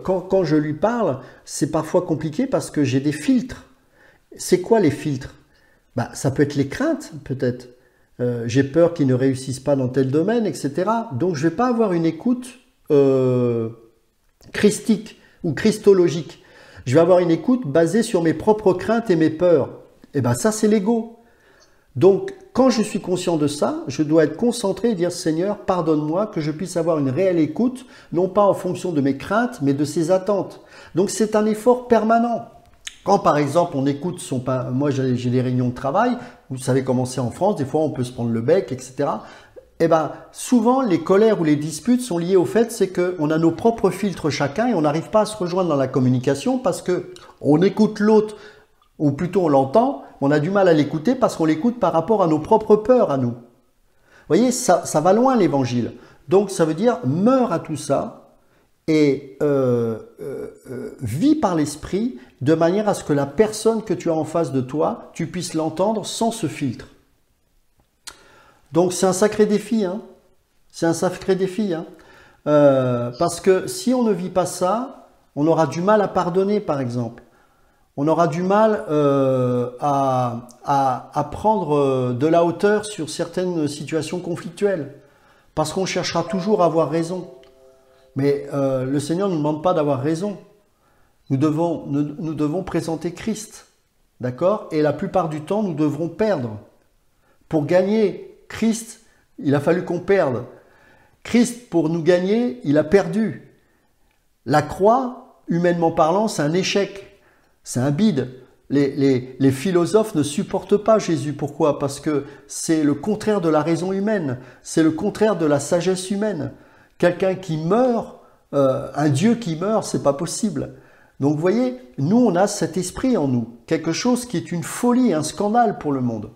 quand je lui parle, c'est parfois compliqué parce que j'ai des filtres. C'est quoi les filtres? Bah, ça peut être les craintes, peut-être. J'ai peur qu'ils ne réussissent pas dans tel domaine, etc. Donc, je ne vais pas avoir une écoute christique ou christologique. Je vais avoir une écoute basée sur mes propres craintes et mes peurs. Et bien, ça, c'est l'ego. Donc, quand je suis conscient de ça, je dois être concentré et dire « Seigneur, pardonne-moi, que je puisse avoir une réelle écoute, non pas en fonction de mes craintes, mais de ses attentes. » Donc, c'est un effort permanent. Quand, par exemple, on écoute moi, j'ai des réunions de travail, vous savez comment c'est en France, des fois, on peut se prendre le bec, etc. Eh ben, souvent, les colères ou les disputes sont liées au fait, c'est qu'on a nos propres filtres chacun et on n'arrive pas à se rejoindre dans la communication parce que on écoute l'autre, ou plutôt on l'entend, on a du mal à l'écouter parce qu'on l'écoute par rapport à nos propres peurs à nous. Vous voyez, ça va loin l'évangile. Donc ça veut dire, meurs à tout ça et vis par l'esprit de manière à ce que la personne que tu as en face de toi, tu puisses l'entendre sans ce filtre. Donc c'est un sacré défi, hein. C'est un sacré défi, hein. Parce que si on ne vit pas ça, on aura du mal à pardonner, par exemple. On aura du mal à prendre de la hauteur sur certaines situations conflictuelles. Parce qu'on cherchera toujours à avoir raison. Mais le Seigneur ne nous demande pas d'avoir raison. Nous devons présenter Christ. D'accord? Et la plupart du temps, nous devrons perdre. Pour gagner Christ, il a fallu qu'on perde. Christ, pour nous gagner, il a perdu. La croix, humainement parlant, c'est un échec. C'est un bide. Les philosophes ne supportent pas Jésus. Pourquoi? Parce que c'est le contraire de la raison humaine. C'est le contraire de la sagesse humaine. Quelqu'un qui meurt, un Dieu qui meurt, c'est pas possible. Donc vous voyez, nous on a cet esprit en nous. Quelque chose qui est une folie, un scandale pour le monde.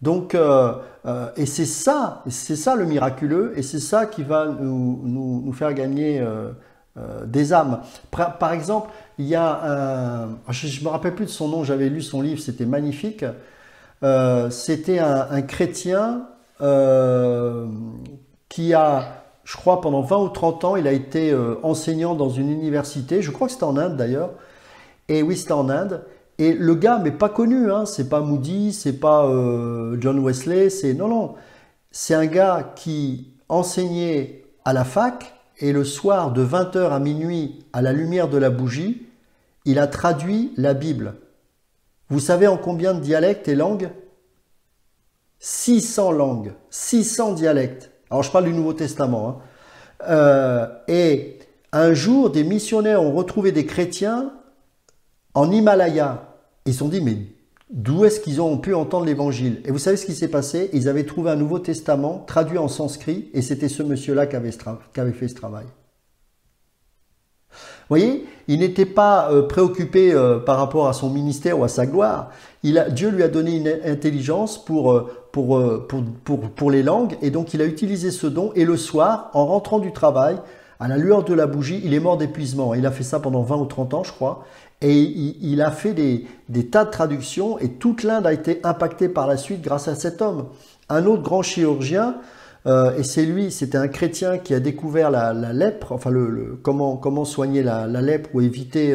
Donc, et c'est ça le miraculeux, et c'est ça qui va nous faire gagner des âmes. Par exemple, il y a je me rappelle plus de son nom, j'avais lu son livre, c'était magnifique. C'était un chrétien qui a, je crois, pendant 20 ou 30 ans, il a été enseignant dans une université, je crois que c'était en Inde d'ailleurs, et oui, c'était en Inde. Et le gars, mais pas connu, hein, c'est pas Moody, c'est pas John Wesley, non. C'est un gars qui enseignait à la fac et le soir de 20h à minuit, à la lumière de la bougie, il a traduit la Bible. Vous savez en combien de dialectes et langues? 600 langues, 600 dialectes. Alors je parle du Nouveau Testament. Hein. Et un jour, des missionnaires ont retrouvé des chrétiens en Himalaya. Ils se sont dit, mais d'où est-ce qu'ils ont pu entendre l'évangile? Et vous savez ce qui s'est passé? Ils avaient trouvé un Nouveau Testament traduit en sanskrit et c'était ce monsieur-là qui avait fait ce travail. Vous voyez, il n'était pas préoccupé par rapport à son ministère ou à sa gloire. Dieu lui a donné une intelligence pour les langues et donc il a utilisé ce don et le soir, en rentrant du travail, à la lueur de la bougie, il est mort d'épuisement. Il a fait ça pendant 20 ou 30 ans, je crois. Et il a fait des tas de traductions et toute l'Inde a été impactée par la suite grâce à cet homme. Un autre grand chirurgien, et c'était un chrétien qui a découvert la lèpre, enfin comment soigner la lèpre ou éviter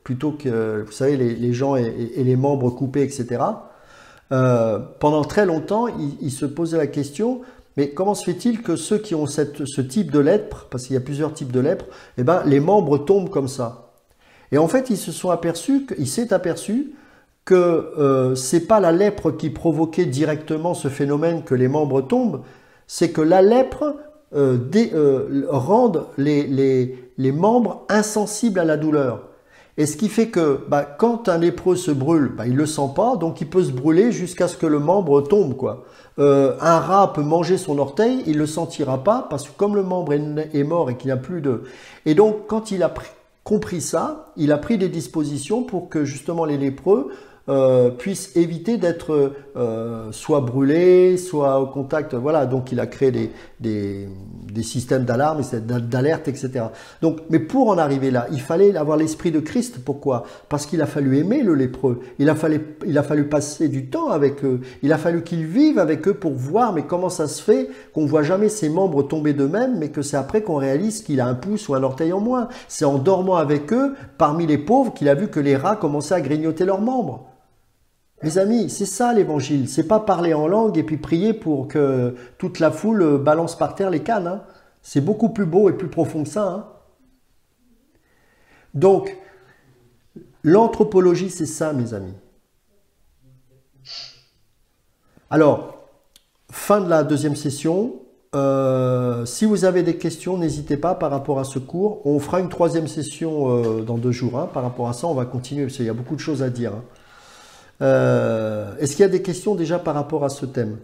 plutôt que, vous savez, les gens et les membres coupés, etc. Pendant très longtemps, il se posait la question, mais comment se fait-il que ceux qui ont ce type de lèpre, parce qu'il y a plusieurs types de lèpre, eh ben, les membres tombent comme ça. Et en fait, il s'est aperçu que c'est pas la lèpre qui provoquait directement ce phénomène que les membres tombent, c'est que la lèpre rende les membres insensibles à la douleur. Et ce qui fait que quand un lépreux se brûle, il ne le sent pas, donc il peut se brûler jusqu'à ce que le membre tombe, quoi. Un rat peut manger son orteil, il ne le sentira pas, parce que comme le membre est mort et qu'il n'y a plus de... Et donc, quand il a compris ça, il a pris des dispositions pour que justement les lépreux puissent éviter d'être soit brûlés, soit au contact. Voilà, donc il a créé des systèmes d'alarme, d'alerte, etc. Donc, mais pour en arriver là, il fallait avoir l'esprit de Christ. Pourquoi? Parce qu'il a fallu aimer le lépreux. Il a fallu passer du temps avec eux. Il a fallu qu'ils vivent avec eux pour voir, mais comment ça se fait qu'on ne voit jamais ses membres tomber d'eux-mêmes, mais que c'est après qu'on réalise qu'il a un pouce ou un orteil en moins. C'est en dormant avec eux, parmi les pauvres, qu'il a vu que les rats commençaient à grignoter leurs membres. Mes amis, c'est ça l'évangile. C'est pas parler en langue et puis prier pour que toute la foule balance par terre les cannes. Hein. C'est beaucoup plus beau et plus profond que ça. Hein. Donc, l'anthropologie, c'est ça, mes amis. Alors, fin de la deuxième session. Si vous avez des questions, n'hésitez pas par rapport à ce cours. On fera une troisième session dans 2 jours. Hein. Par rapport à ça, on va continuer parce qu'il y a beaucoup de choses à dire. Hein. Est-ce qu'il y a des questions déjà par rapport à ce thème?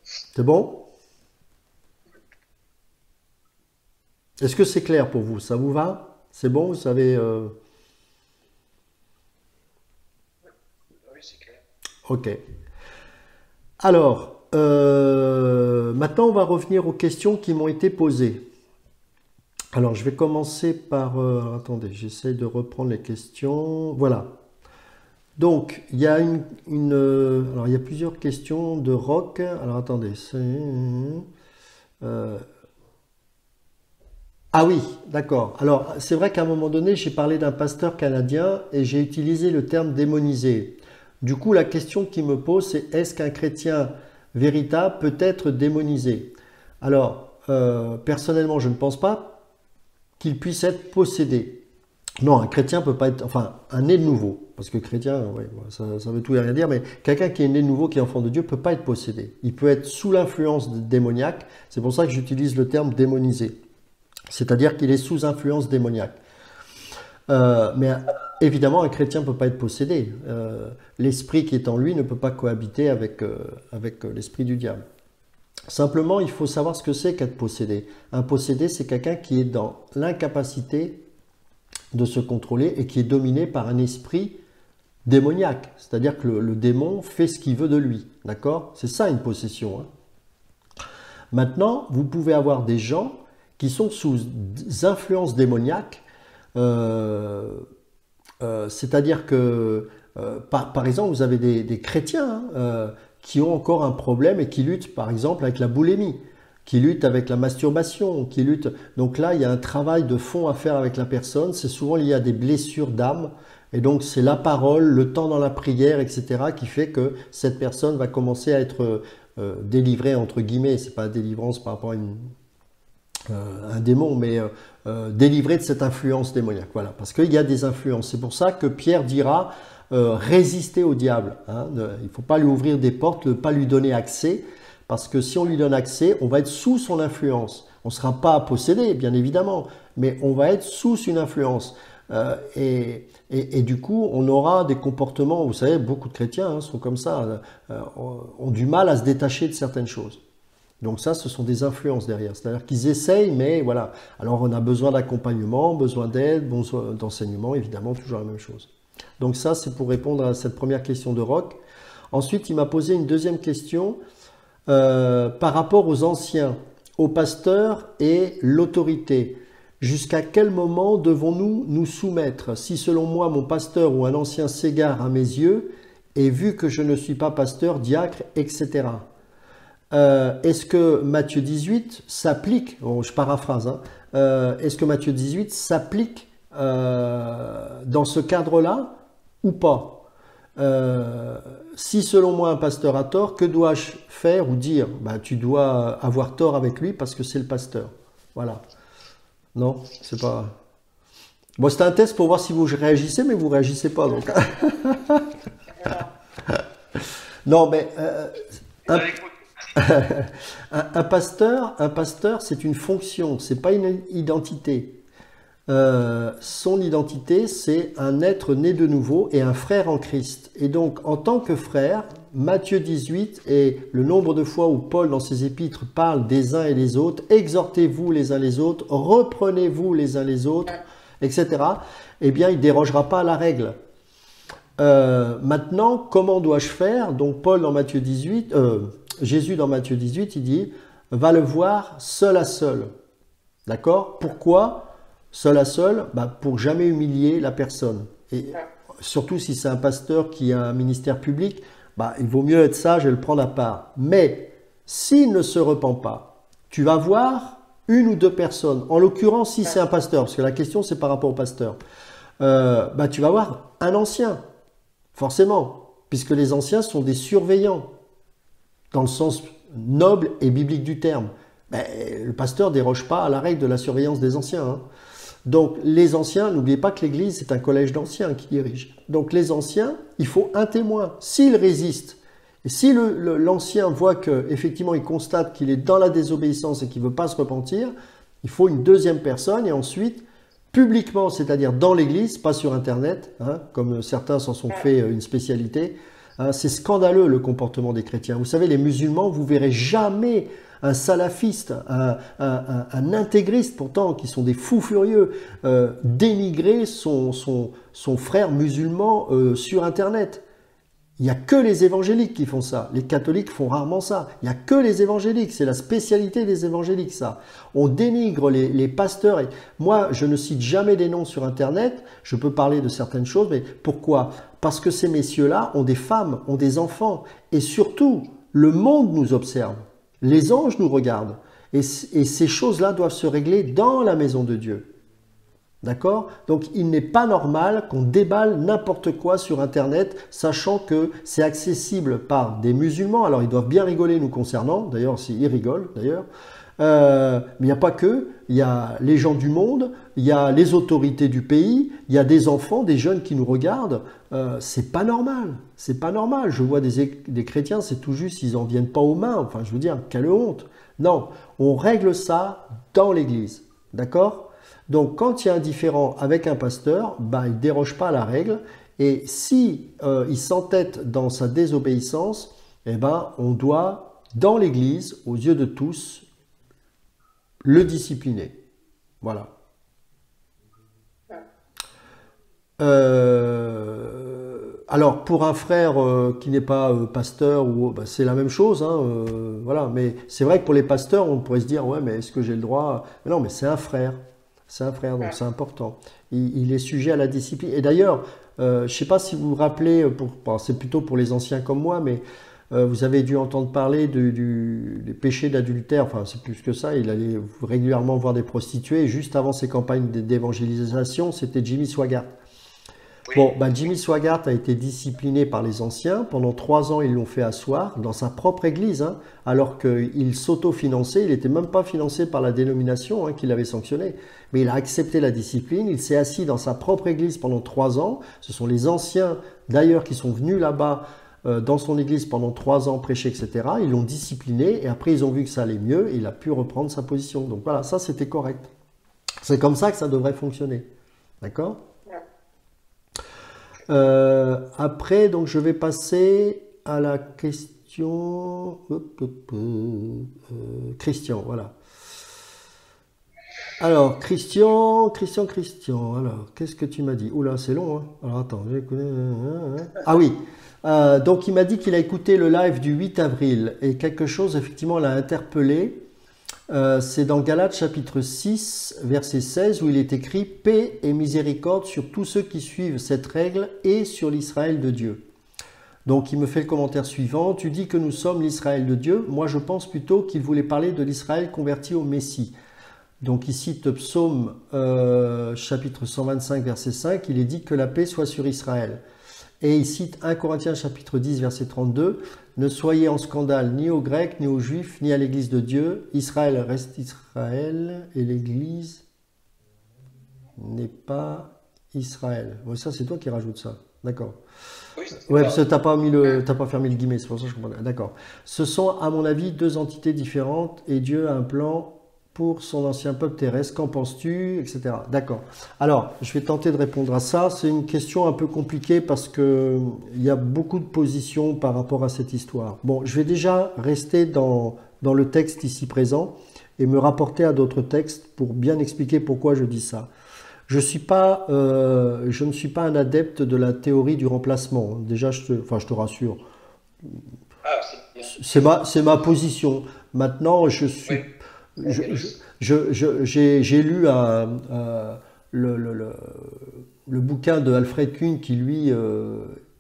C'est bon? Est-ce que c'est clair pour vous? Ça vous va? C'est bon? Vous savez Oui, c'est clair. Ok. Alors, maintenant on va revenir aux questions qui m'ont été posées. Alors, je vais commencer par... attendez, j'essaie de reprendre les questions. Voilà. Donc, il y a alors, il y a plusieurs questions de Rock. Alors, attendez. Ah oui, d'accord. Alors, c'est vrai qu'à un moment donné, j'ai parlé d'un pasteur canadien et j'ai utilisé le terme démonisé. Du coup, la question qui me pose, c'est est-ce qu'un chrétien véritable peut être démonisé? Alors, personnellement, je ne pense pas qu'il puisse être possédé. Non, un chrétien peut pas être, enfin, un né de nouveau, parce que chrétien, ouais, ça veut tout et rien dire, mais quelqu'un qui est né de nouveau, qui est enfant de Dieu, peut pas être possédé. Il peut être sous l'influence démoniaque, c'est pour ça que j'utilise le terme démonisé, c'est-à-dire qu'il est sous influence démoniaque. Mais évidemment, un chrétien ne peut pas être possédé. L'esprit qui est en lui ne peut pas cohabiter avec l'esprit du diable. Simplement, il faut savoir ce que c'est qu'être possédé. Un possédé, c'est quelqu'un qui est dans l'incapacité de se contrôler et qui est dominé par un esprit démoniaque. C'est-à-dire que le démon fait ce qu'il veut de lui. D'accord? C'est ça une possession. Hein. Maintenant, vous pouvez avoir des gens qui sont sous influence démoniaque. C'est-à-dire que, par exemple, vous avez des chrétiens qui ont encore un problème et qui luttent, par exemple, avec la boulimie, qui luttent avec la masturbation, qui luttent... Donc là, il y a un travail de fond à faire avec la personne. C'est souvent lié à des blessures d'âme. Et donc, c'est la parole, le temps dans la prière, etc., qui fait que cette personne va commencer à être délivrée, entre guillemets. C'est pas délivrance par rapport à un démon, mais délivrée de cette influence démoniaque. Voilà, parce qu'il y a des influences. C'est pour ça que Pierre dira... résister au diable. Hein. Il ne faut pas lui ouvrir des portes, ne pas lui donner accès, parce que si on lui donne accès, on va être sous son influence. On ne sera pas possédé, bien évidemment, mais on va être sous une influence. Et du coup, on aura des comportements, vous savez, beaucoup de chrétiens sont comme ça, ont du mal à se détacher de certaines choses. Donc ça, ce sont des influences derrière. C'est-à-dire qu'ils essayent, mais voilà. Alors on a besoin d'accompagnement, besoin d'aide, besoin d'enseignement, évidemment, toujours la même chose. Donc ça, c'est pour répondre à cette première question de Roch. Ensuite, il m'a posé une deuxième question par rapport aux anciens, aux pasteurs et l'autorité. Jusqu'à quel moment devons-nous nous soumettre? Si selon moi, mon pasteur ou un ancien s'égare à mes yeux, et vu que je ne suis pas pasteur, diacre, etc. est-ce que Matthieu 18 s'applique, bon, je paraphrase, hein, est-ce que Matthieu 18 s'applique dans ce cadre-là ou pas? Si selon moi un pasteur a tort, que dois-je faire ou dire? Ben, tu dois avoir tort avec lui parce que c'est le pasteur. Voilà. Non, c'est pas... Bon, c'était un test pour voir si vous réagissez, mais vous réagissez pas, donc. Non, mais un, un pasteur, c'est une fonction, c'est pas une identité. Son identité, c'est un être né de nouveau et un frère en Christ. Et donc, en tant que frère, Matthieu 18 et le nombre de fois où Paul, dans ses épîtres, parle des uns et des autres, exhortez-vous les uns les autres, reprenez-vous les uns les autres, etc., eh bien, il ne dérogera pas à la règle. Maintenant, comment dois-je faire? Donc, Paul dans Matthieu 18, Jésus dans Matthieu 18, il dit, va le voir seul à seul. D'accord? Pourquoi? Seul à seul, bah, pour jamais humilier la personne. Et surtout si c'est un pasteur qui a un ministère public, bah, il vaut mieux être sage et le prendre à part. Mais s'il ne se repent pas, tu vas voir une ou deux personnes. En l'occurrence, si c'est un pasteur, parce que la question c'est par rapport au pasteur, bah, tu vas voir un ancien, forcément, puisque les anciens sont des surveillants, dans le sens noble et biblique du terme. Mais le pasteur ne déroge pas à la règle de la surveillance des anciens, hein. Donc les anciens, n'oubliez pas que l'Église c'est un collège d'anciens qui dirige. Donc les anciens, il faut un témoin. S'il résiste, et si l'ancien voit qu'effectivement il constate qu'il est dans la désobéissance et qu'il ne veut pas se repentir, il faut une deuxième personne et ensuite, publiquement, c'est-à-dire dans l'Église, pas sur Internet, hein, comme certains s'en sont fait une spécialité. Hein, c'est scandaleux le comportement des chrétiens. Vous savez, les musulmans, vous verrez jamais un salafiste, un intégriste pourtant, qui sont des fous furieux, dénigrer son frère musulman sur Internet. Il n'y a que les évangéliques qui font ça. Les catholiques font rarement ça. Il n'y a que les évangéliques. C'est la spécialité des évangéliques, ça. On dénigre les pasteurs. Et moi, je ne cite jamais des noms sur Internet. Je peux parler de certaines choses, mais pourquoi? Parce que ces messieurs-là ont des femmes, ont des enfants. Et surtout, le monde nous observe. Les anges nous regardent. Et ces choses-là doivent se régler dans la maison de Dieu. D'accord? Donc, il n'est pas normal qu'on déballe n'importe quoi sur Internet, sachant que c'est accessible par des musulmans. Alors, ils doivent bien rigoler nous concernant. D'ailleurs, ils rigolent, d'ailleurs. Mais il n'y a pas que. Il y a les gens du monde, il y a les autorités du pays, il y a des enfants, des jeunes qui nous regardent. C'est pas normal. C'est pas normal. Je vois des chrétiens, c'est tout juste, ils n'en viennent pas aux mains. Enfin, je veux dire, quelle honte. Non, on règle ça dans l'Église. D'accord? Donc, quand il y a un différend avec un pasteur, bah, il ne déroge pas à la règle. Et si il s'entête dans sa désobéissance, eh ben, on doit, dans l'Église, aux yeux de tous, le discipliner. Voilà. Alors, pour un frère qui n'est pas pasteur, bah, c'est la même chose, hein, voilà. Mais c'est vrai que pour les pasteurs, on pourrait se dire, ouais, mais est-ce que j'ai le droit? Mais non, mais c'est un frère. C'est un frère, donc c'est important. Il est sujet à la discipline. Et d'ailleurs, je ne sais pas si vous vous rappelez, c'est plutôt pour les anciens comme moi, mais vous avez dû entendre parler des péchés d'adultère. Enfin, c'est plus que ça. Il allait régulièrement voir des prostituées. Et juste avant ses campagnes d'évangélisation, c'était Jimmy Swaggart. Oui. Bon, bah, Jimmy Swaggart a été discipliné par les anciens. Pendant 3 ans, ils l'ont fait asseoir dans sa propre église, hein, alors qu'il s'autofinançait. Il n'était même pas financé par la dénomination qui l'avait sanctionné. Mais il a accepté la discipline. Il s'est assis dans sa propre église pendant 3 ans. Ce sont les anciens, d'ailleurs, qui sont venus là-bas dans son église pendant 3 ans, prêcher, etc. Ils l'ont discipliné et après, ils ont vu que ça allait mieux et il a pu reprendre sa position. Donc voilà, ça, c'était correct. C'est comme ça que ça devrait fonctionner. D'accord ? Après, donc, je vais passer à la question... Christian, voilà. Alors, Christian, alors, qu'est-ce que tu m'as dit? Oula, c'est long, hein. Alors, attends, j'ai écouté... Ah oui, donc il m'a dit qu'il a écouté le live du 8 avril et quelque chose, effectivement, l'a interpellé. C'est dans Galates chapitre 6, verset 16, où il est écrit « Paix et miséricorde sur tous ceux qui suivent cette règle et sur l'Israël de Dieu ». Donc il me fait le commentaire suivant. Tu dis que nous sommes l'Israël de Dieu. Moi je pense plutôt qu'il voulait parler de l'Israël converti au Messie. Donc il cite Psaume chapitre 125 verset 5. Il est dit que la paix soit sur Israël. Et il cite 1 Corinthiens chapitre 10 verset 32. Ne soyez en scandale ni aux Grecs, ni aux Juifs, ni à l'Église de Dieu. Israël reste Israël et l'Église n'est pas Israël. Bon, ça c'est toi qui rajoutes ça. D'accord. Oui, Ouais, parce que t'as pas fermé le guillemet, c'est pour ça que je comprends. D'accord. Ce sont, à mon avis, deux entités différentes et Dieu a un plan pour son ancien peuple terrestre. Qu'en penses-tu, etc. D'accord. Alors, je vais tenter de répondre à ça. C'est une question un peu compliquée parce que il y a beaucoup de positions par rapport à cette histoire. Bon, je vais déjà rester dans le texte ici présent et me rapporter à d'autres textes pour bien expliquer pourquoi je dis ça. Je ne suis pas un adepte de la théorie du remplacement. Déjà, je te rassure, Ah, c'est bien. c'est ma position. Maintenant, Oui, je- organiste. j'ai lu le, le- le- le bouquin de Alfred Kuhn qui, lui,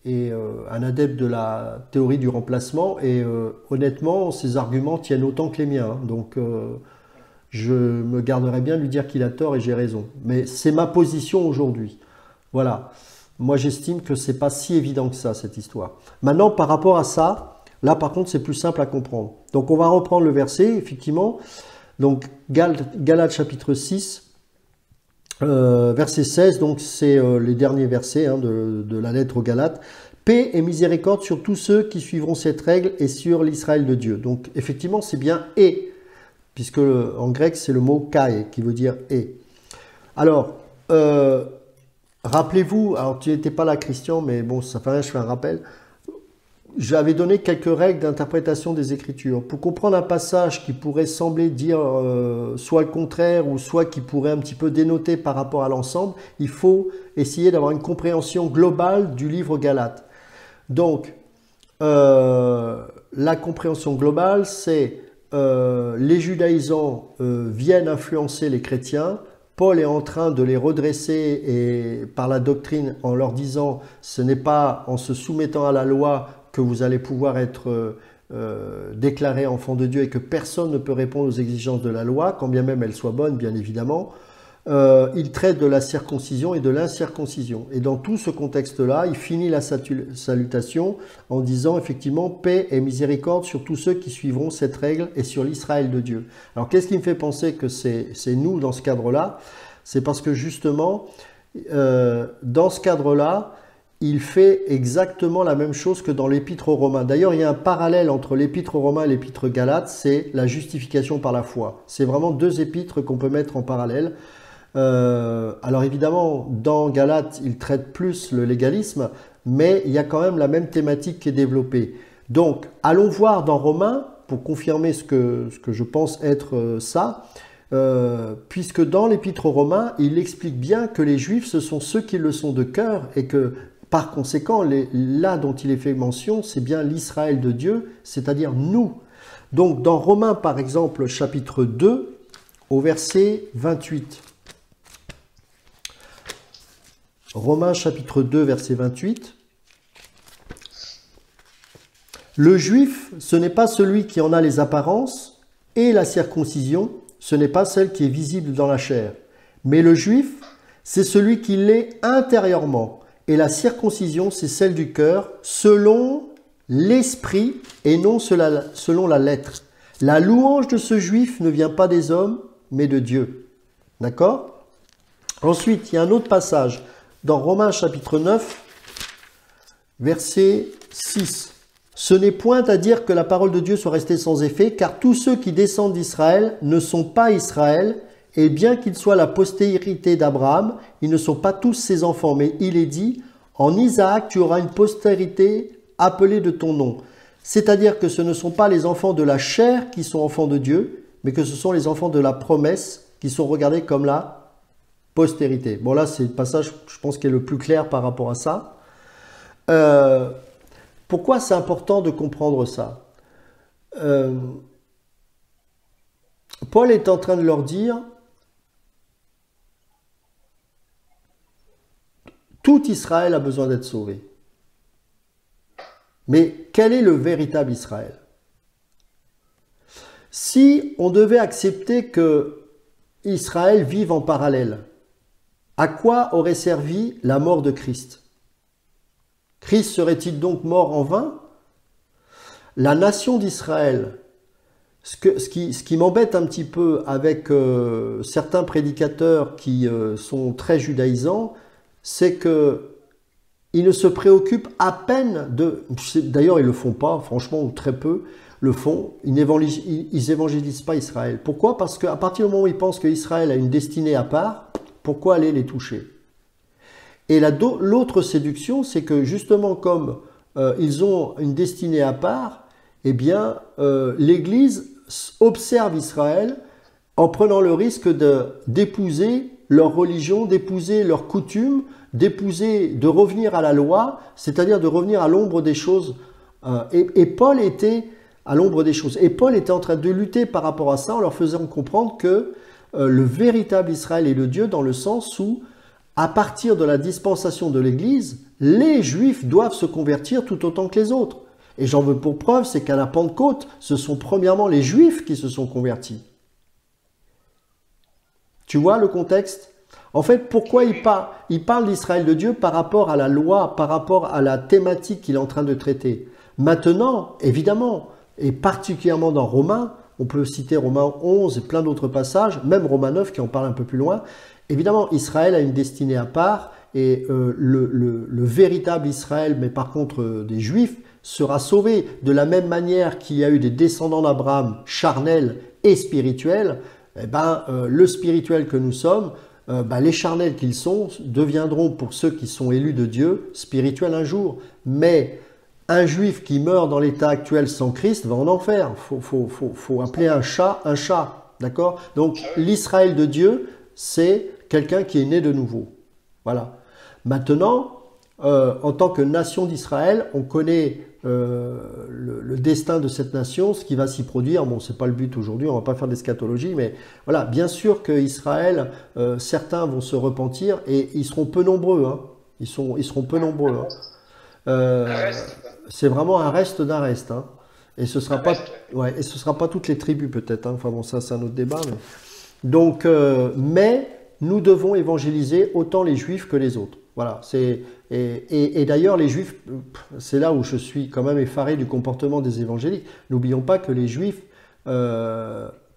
est un adepte de la théorie du remplacement et honnêtement, ses arguments tiennent autant que les miens, hein. Donc, je me garderai bien de lui dire qu'il a tort et j'ai raison. Mais c'est ma position aujourd'hui. Voilà. Moi, j'estime que c'est pas si évident que ça, cette histoire. Maintenant, par rapport à ça, là, par contre, c'est plus simple à comprendre. Donc, on va reprendre le verset, effectivement. Donc, Galates chapitre 6, verset 16. Donc, c'est les derniers versets hein, de la lettre aux Galates. Paix et miséricorde sur tous ceux qui suivront cette règle et sur l'Israël de Dieu. Donc, effectivement, c'est bien et, puisque en grec, c'est le mot kai qui veut dire et. Alors, rappelez-vous, alors tu n'étais pas là, Christian, mais bon, ça fait rien, je fais un rappel. J'avais donné quelques règles d'interprétation des Écritures. Pour comprendre un passage qui pourrait sembler dire soit le contraire ou soit qui pourrait un petit peu dénoter par rapport à l'ensemble, il faut essayer d'avoir une compréhension globale du livre Galates. Donc, la compréhension globale, c'est les judaïsants viennent influencer les chrétiens. Paul est en train de les redresser et par la doctrine en leur disant ce n'est pas en se soumettant à la loi que vous allez pouvoir être déclaré enfant de Dieu et que personne ne peut répondre aux exigences de la loi, quand bien même elle soit bonne, bien évidemment. Il traite de la circoncision et de l'incirconcision. Et dans tout ce contexte-là, il finit la salutation en disant effectivement paix et miséricorde sur tous ceux qui suivront cette règle et sur l'Israël de Dieu. Alors qu'est-ce qui me fait penser que c'est nous dans ce cadre-là? C'est parce que justement, dans ce cadre-là, il fait exactement la même chose que dans l'épître aux Romains. D'ailleurs, il y a un parallèle entre l'épître aux Romains et l'épître Galates, c'est la justification par la foi. C'est vraiment deux épîtres qu'on peut mettre en parallèle. Alors évidemment, dans Galates, il traite plus le légalisme, mais il y a quand même la même thématique qui est développée. Donc, allons voir dans Romains, pour confirmer ce que je pense être ça, puisque dans l'épître aux Romains, il explique bien que les Juifs, ce sont ceux qui le sont de cœur, et que par conséquent, là dont il est fait mention, c'est bien l'Israël de Dieu, c'est-à-dire nous. Donc dans Romains, par exemple, chapitre 2, au verset 28. Romains chapitre 2, verset 28. Le juif, ce n'est pas celui qui en a les apparences, et la circoncision, ce n'est pas celle qui est visible dans la chair. Mais le juif, c'est celui qui l'est intérieurement. Et la circoncision, c'est celle du cœur, selon l'esprit et non selon la lettre. La louange de ce juif ne vient pas des hommes, mais de Dieu. D'accord? Ensuite, il y a un autre passage dans Romains chapitre 9, verset 6. Ce n'est point à dire que la parole de Dieu soit restée sans effet, car tous ceux qui descendent d'Israël ne sont pas Israël, et bien qu'ils soient la postérité d'Abraham, ils ne sont pas tous ses enfants. Mais il est dit, en Isaac, tu auras une postérité appelée de ton nom. C'est-à-dire que ce ne sont pas les enfants de la chair qui sont enfants de Dieu, mais que ce sont les enfants de la promesse qui sont regardés comme la postérité. Bon là, c'est le passage, je pense, qui est le plus clair par rapport à ça. Pourquoi c'est important de comprendre ça? Paul est en train de leur dire, tout Israël a besoin d'être sauvé. Mais quel est le véritable Israël? Si on devait accepter que Israël vive en parallèle, à quoi aurait servi la mort de Christ? Christ serait-il donc mort en vain? La nation d'Israël, ce qui m'embête un petit peu avec certains prédicateurs qui sont très judaïsants, c'est que ils ne se préoccupent à peine de... D'ailleurs, ils ne le font pas, franchement, ou très peu le font. Ils évangélisent pas Israël. Pourquoi? Parce qu'à partir du moment où ils pensent qu'Israël a une destinée à part, pourquoi aller les toucher? Et l'autre séduction, c'est que justement, comme ils ont une destinée à part, eh bien, l'Église observe Israël en prenant le risque d'épouser leur religion, d'épouser leurs coutumes, de revenir à la loi, c'est-à-dire de revenir à l'ombre des choses. Et Paul était à l'ombre des choses. Et Paul était en train de lutter par rapport à ça en leur faisant comprendre que le véritable Israël est le Dieu dans le sens où, à partir de la dispensation de l'Église, les Juifs doivent se convertir tout autant que les autres. Et j'en veux pour preuve, c'est qu'à la Pentecôte, ce sont premièrement les Juifs qui se sont convertis. Tu vois le contexte? En fait, pourquoi il parle d'Israël de Dieu par rapport à la loi, par rapport à la thématique qu'il est en train de traiter? Maintenant, évidemment, et particulièrement dans Romains, on peut citer Romains 11 et plein d'autres passages, même Romains 9 qui en parle un peu plus loin. Évidemment, Israël a une destinée à part et le véritable Israël, mais par contre des Juifs, sera sauvé de la même manière qu'il y a eu des descendants d'Abraham charnels et spirituels. Eh ben, le spirituel que nous sommes, les charnels qu'ils sont deviendront pour ceux qui sont élus de Dieu spirituels un jour. Mais un juif qui meurt dans l'état actuel sans Christ va en enfer. Faut appeler un chat, d'accord? Donc l'Israël de Dieu, c'est quelqu'un qui est né de nouveau. Voilà. Maintenant, en tant que nation d'Israël, on connaît le destin de cette nation, ce qui va s'y produire. Bon, c'est pas le but aujourd'hui, on va pas faire d'eschatologie, mais voilà, bien sûr qu'Israël, certains vont se repentir et ils seront peu nombreux. Hein. Ils seront peu nombreux. Hein. C'est vraiment un reste d'un reste. Hein. Et ce sera pas, ouais, et ce sera pas toutes les tribus peut-être. Hein. Enfin bon, ça c'est un autre débat. Mais... Donc, mais nous devons évangéliser autant les Juifs que les autres. Voilà, et d'ailleurs les Juifs, c'est là où je suis quand même effaré du comportement des évangéliques. N'oublions pas que les Juifs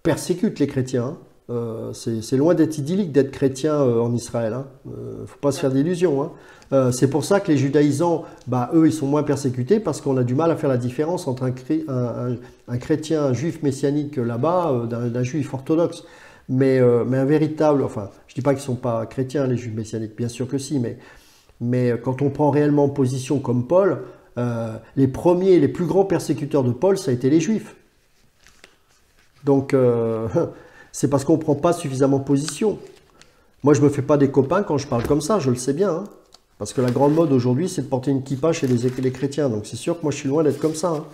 persécutent les chrétiens. Hein. C'est loin d'être idyllique d'être chrétien en Israël. Hein. Faut pas se faire d'illusions. Hein. C'est pour ça que les judaïsants, eux, ils sont moins persécutés parce qu'on a du mal à faire la différence entre un chrétien, un juif messianique là-bas, d'un juif orthodoxe. Mais un véritable, enfin, je dis pas qu'ils sont pas chrétiens les juifs messianiques, bien sûr que si, mais quand on prend réellement position comme Paul, les premiers, les plus grands persécuteurs de Paul, ça a été les juifs. Donc c'est parce qu'on prend pas suffisamment position. Moi, je me fais pas des copains quand je parle comme ça, je le sais bien, hein, parce que la grande mode aujourd'hui, c'est de porter une kippa chez les chrétiens. Donc c'est sûr que moi, je suis loin d'être comme ça. Hein.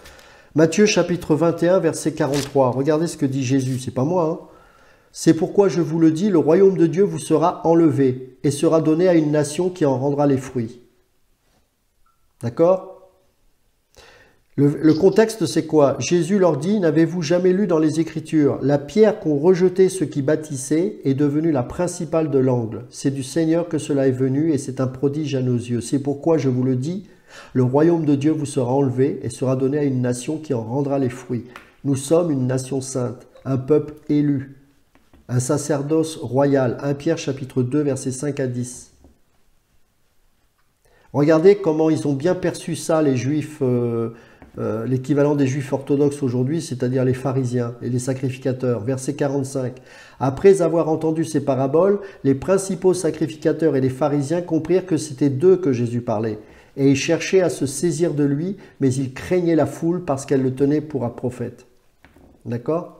Matthieu chapitre 21, verset 43. Regardez ce que dit Jésus, c'est pas moi. Hein. C'est pourquoi je vous le dis, le royaume de Dieu vous sera enlevé et sera donné à une nation qui en rendra les fruits. D'accord? Le contexte, c'est quoi? Jésus leur dit, n'avez-vous jamais lu dans les Écritures, la pierre qu'ont rejetée ceux qui bâtissaient est devenue la principale de l'angle. C'est du Seigneur que cela est venu et c'est un prodige à nos yeux. C'est pourquoi je vous le dis, le royaume de Dieu vous sera enlevé et sera donné à une nation qui en rendra les fruits. Nous sommes une nation sainte, un peuple élu. Un sacerdoce royal, 1 Pierre chapitre 2, versets 5 à 10. Regardez comment ils ont bien perçu ça, les juifs, l'équivalent des juifs orthodoxes aujourd'hui, c'est-à-dire les pharisiens et les sacrificateurs. Verset 45. Après avoir entendu ces paraboles, les principaux sacrificateurs et les pharisiens comprirent que c'était d'eux que Jésus parlait. Et ils cherchaient à se saisir de lui, mais ils craignaient la foule parce qu'elle le tenait pour un prophète. D'accord ?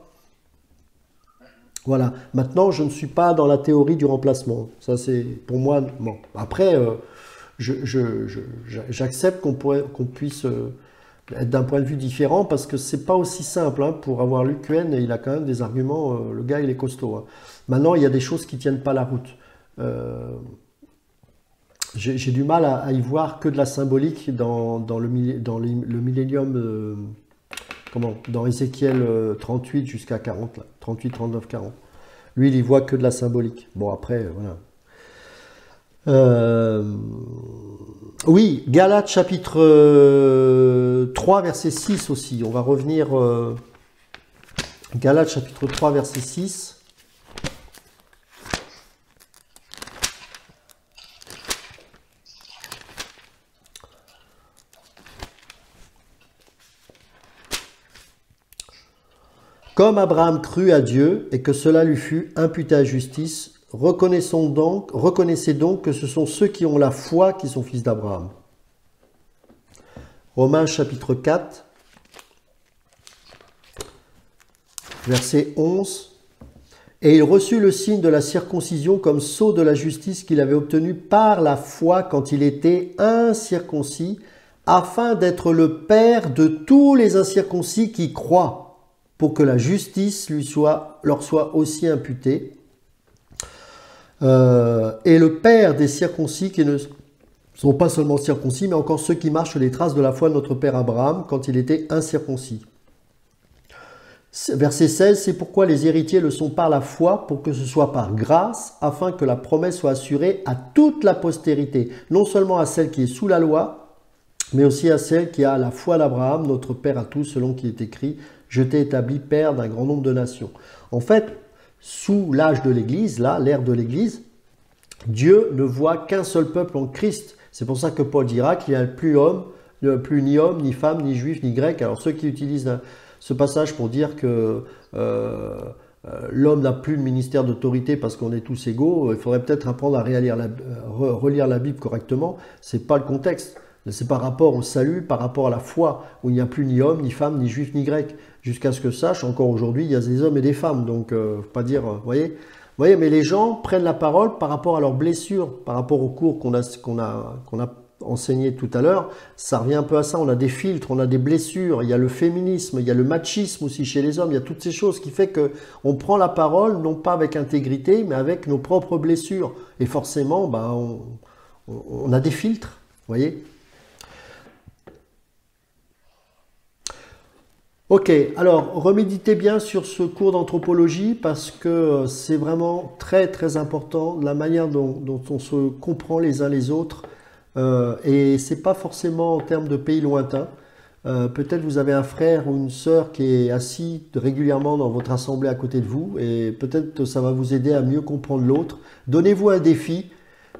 Voilà. Maintenant, je ne suis pas dans la théorie du remplacement. Ça, c'est pour moi. Bon. Après, j'accepte qu'on puisse être d'un point de vue différent parce que c'est pas aussi simple. Hein, pour avoir lu Quen, il a quand même des arguments. Le gars, il est costaud. Hein. Maintenant, il y a des choses qui tiennent pas la route. j'ai du mal à y voir que de la symbolique dans le millénium, dans Ézéchiel 38 jusqu'à 40, là, 38, 39, 40. Lui, il y voit que de la symbolique. Bon, après, voilà. Oui, Galates chapitre 3, verset 6 aussi. On va revenir. Galates chapitre 3, verset 6. Comme Abraham crut à Dieu et que cela lui fut imputé à justice, reconnaissez donc que ce sont ceux qui ont la foi qui sont fils d'Abraham. Romains chapitre 4, verset 11. Et il reçut le signe de la circoncision comme sceau de la justice qu'il avait obtenu par la foi quand il était incirconcis, afin d'être le père de tous les incirconcis qui croient, pour que la justice leur soit aussi imputée. Et le père des circoncis qui ne sont pas seulement circoncis, mais encore ceux qui marchent sur les traces de la foi de notre père Abraham quand il était incirconcis. Verset 16, c'est pourquoi les héritiers le sont par la foi, pour que ce soit par grâce, afin que la promesse soit assurée à toute la postérité, non seulement à celle qui est sous la loi, mais aussi à celle qui a la foi d'Abraham, notre père à tous, selon qu'il est écrit, je t'ai établi père d'un grand nombre de nations. En fait, sous l'âge de l'Église, là, l'ère de l'Église, Dieu ne voit qu'un seul peuple en Christ. C'est pour ça que Paul dira qu'il n'y a plus ni homme, ni femme, ni juif, ni grec. Alors ceux qui utilisent ce passage pour dire que l'homme n'a plus le ministère d'autorité parce qu'on est tous égaux, il faudrait peut-être apprendre à relire la Bible correctement. Ce n'est pas le contexte. C'est par rapport au salut, par rapport à la foi, où il n'y a plus ni homme, ni femme, ni juif, ni grec. Jusqu'à ce que je sache, encore aujourd'hui, il y a des hommes et des femmes. Donc, faut pas dire, vous voyez, mais les gens prennent la parole par rapport à leurs blessures, par rapport au cours qu'on a enseigné tout à l'heure. Ça revient un peu à ça. On a des filtres, on a des blessures. Il y a le féminisme, il y a le machisme aussi chez les hommes. Il y a toutes ces choses qui fait que on prend la parole, non pas avec intégrité, mais avec nos propres blessures. Et forcément, on a des filtres, vous voyez. Ok, alors reméditez bien sur ce cours d'anthropologie parce que c'est vraiment très très important la manière dont on se comprend les uns les autres et c'est pas forcément en termes de pays lointains. Peut-être vous avez un frère ou une sœur qui est assis régulièrement dans votre assemblée à côté de vous et peut-être ça va vous aider à mieux comprendre l'autre. Donnez-vous un défi,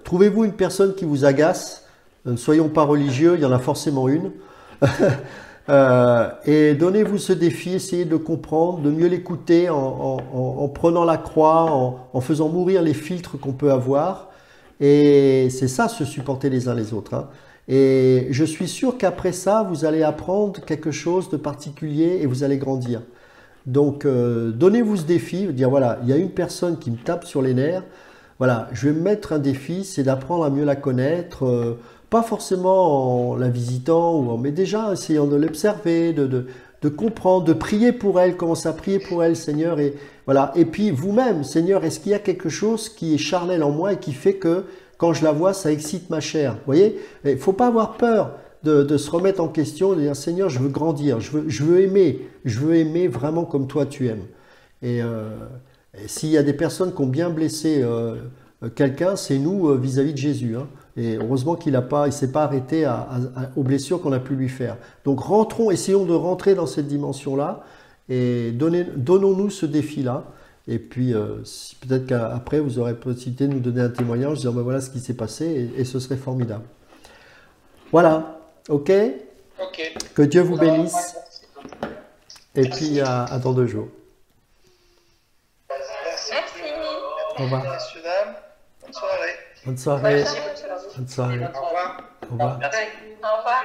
trouvez-vous une personne qui vous agace, ne soyons pas religieux, il y en a forcément une. Et donnez-vous ce défi, essayez de le comprendre, de mieux l'écouter en prenant la croix, en faisant mourir les filtres qu'on peut avoir. Et c'est ça, se supporter les uns les autres. Hein. Et je suis sûr qu'après ça, vous allez apprendre quelque chose de particulier et vous allez grandir. Donc, donnez-vous ce défi, dire voilà, il y a une personne qui me tape sur les nerfs. Voilà, je vais me mettre un défi, c'est d'apprendre à mieux la connaître. Pas forcément en la visitant, mais déjà essayant de l'observer, de comprendre, de prier pour elle, commencer à prier pour elle, Seigneur. Et voilà. Et puis vous-même, Seigneur, est-ce qu'il y a quelque chose qui est charnel en moi et qui fait que quand je la vois, ça excite ma chair? Vous voyez? Il ne faut pas avoir peur de se remettre en question, de dire Seigneur, je veux grandir, je veux aimer vraiment comme toi tu aimes. Et s'il y a des personnes qui ont bien blessé quelqu'un, c'est nous vis-à-vis de Jésus. Hein. Et heureusement qu'il ne s'est pas arrêté aux blessures qu'on a pu lui faire. Donc essayons de rentrer dans cette dimension-là et donnons-nous ce défi-là. Et puis peut-être qu'après vous aurez possibilité de nous donner un témoignage, disant voilà ce qui s'est passé et ce serait formidable. Voilà, ok? Que Dieu vous bénisse. Et puis à dans 2 jours. Merci. Au revoir. Messieurs, dames, bonne soirée. Bonne soirée. Merci. Bonne soirée. Au revoir. Au revoir. Merci. Au revoir.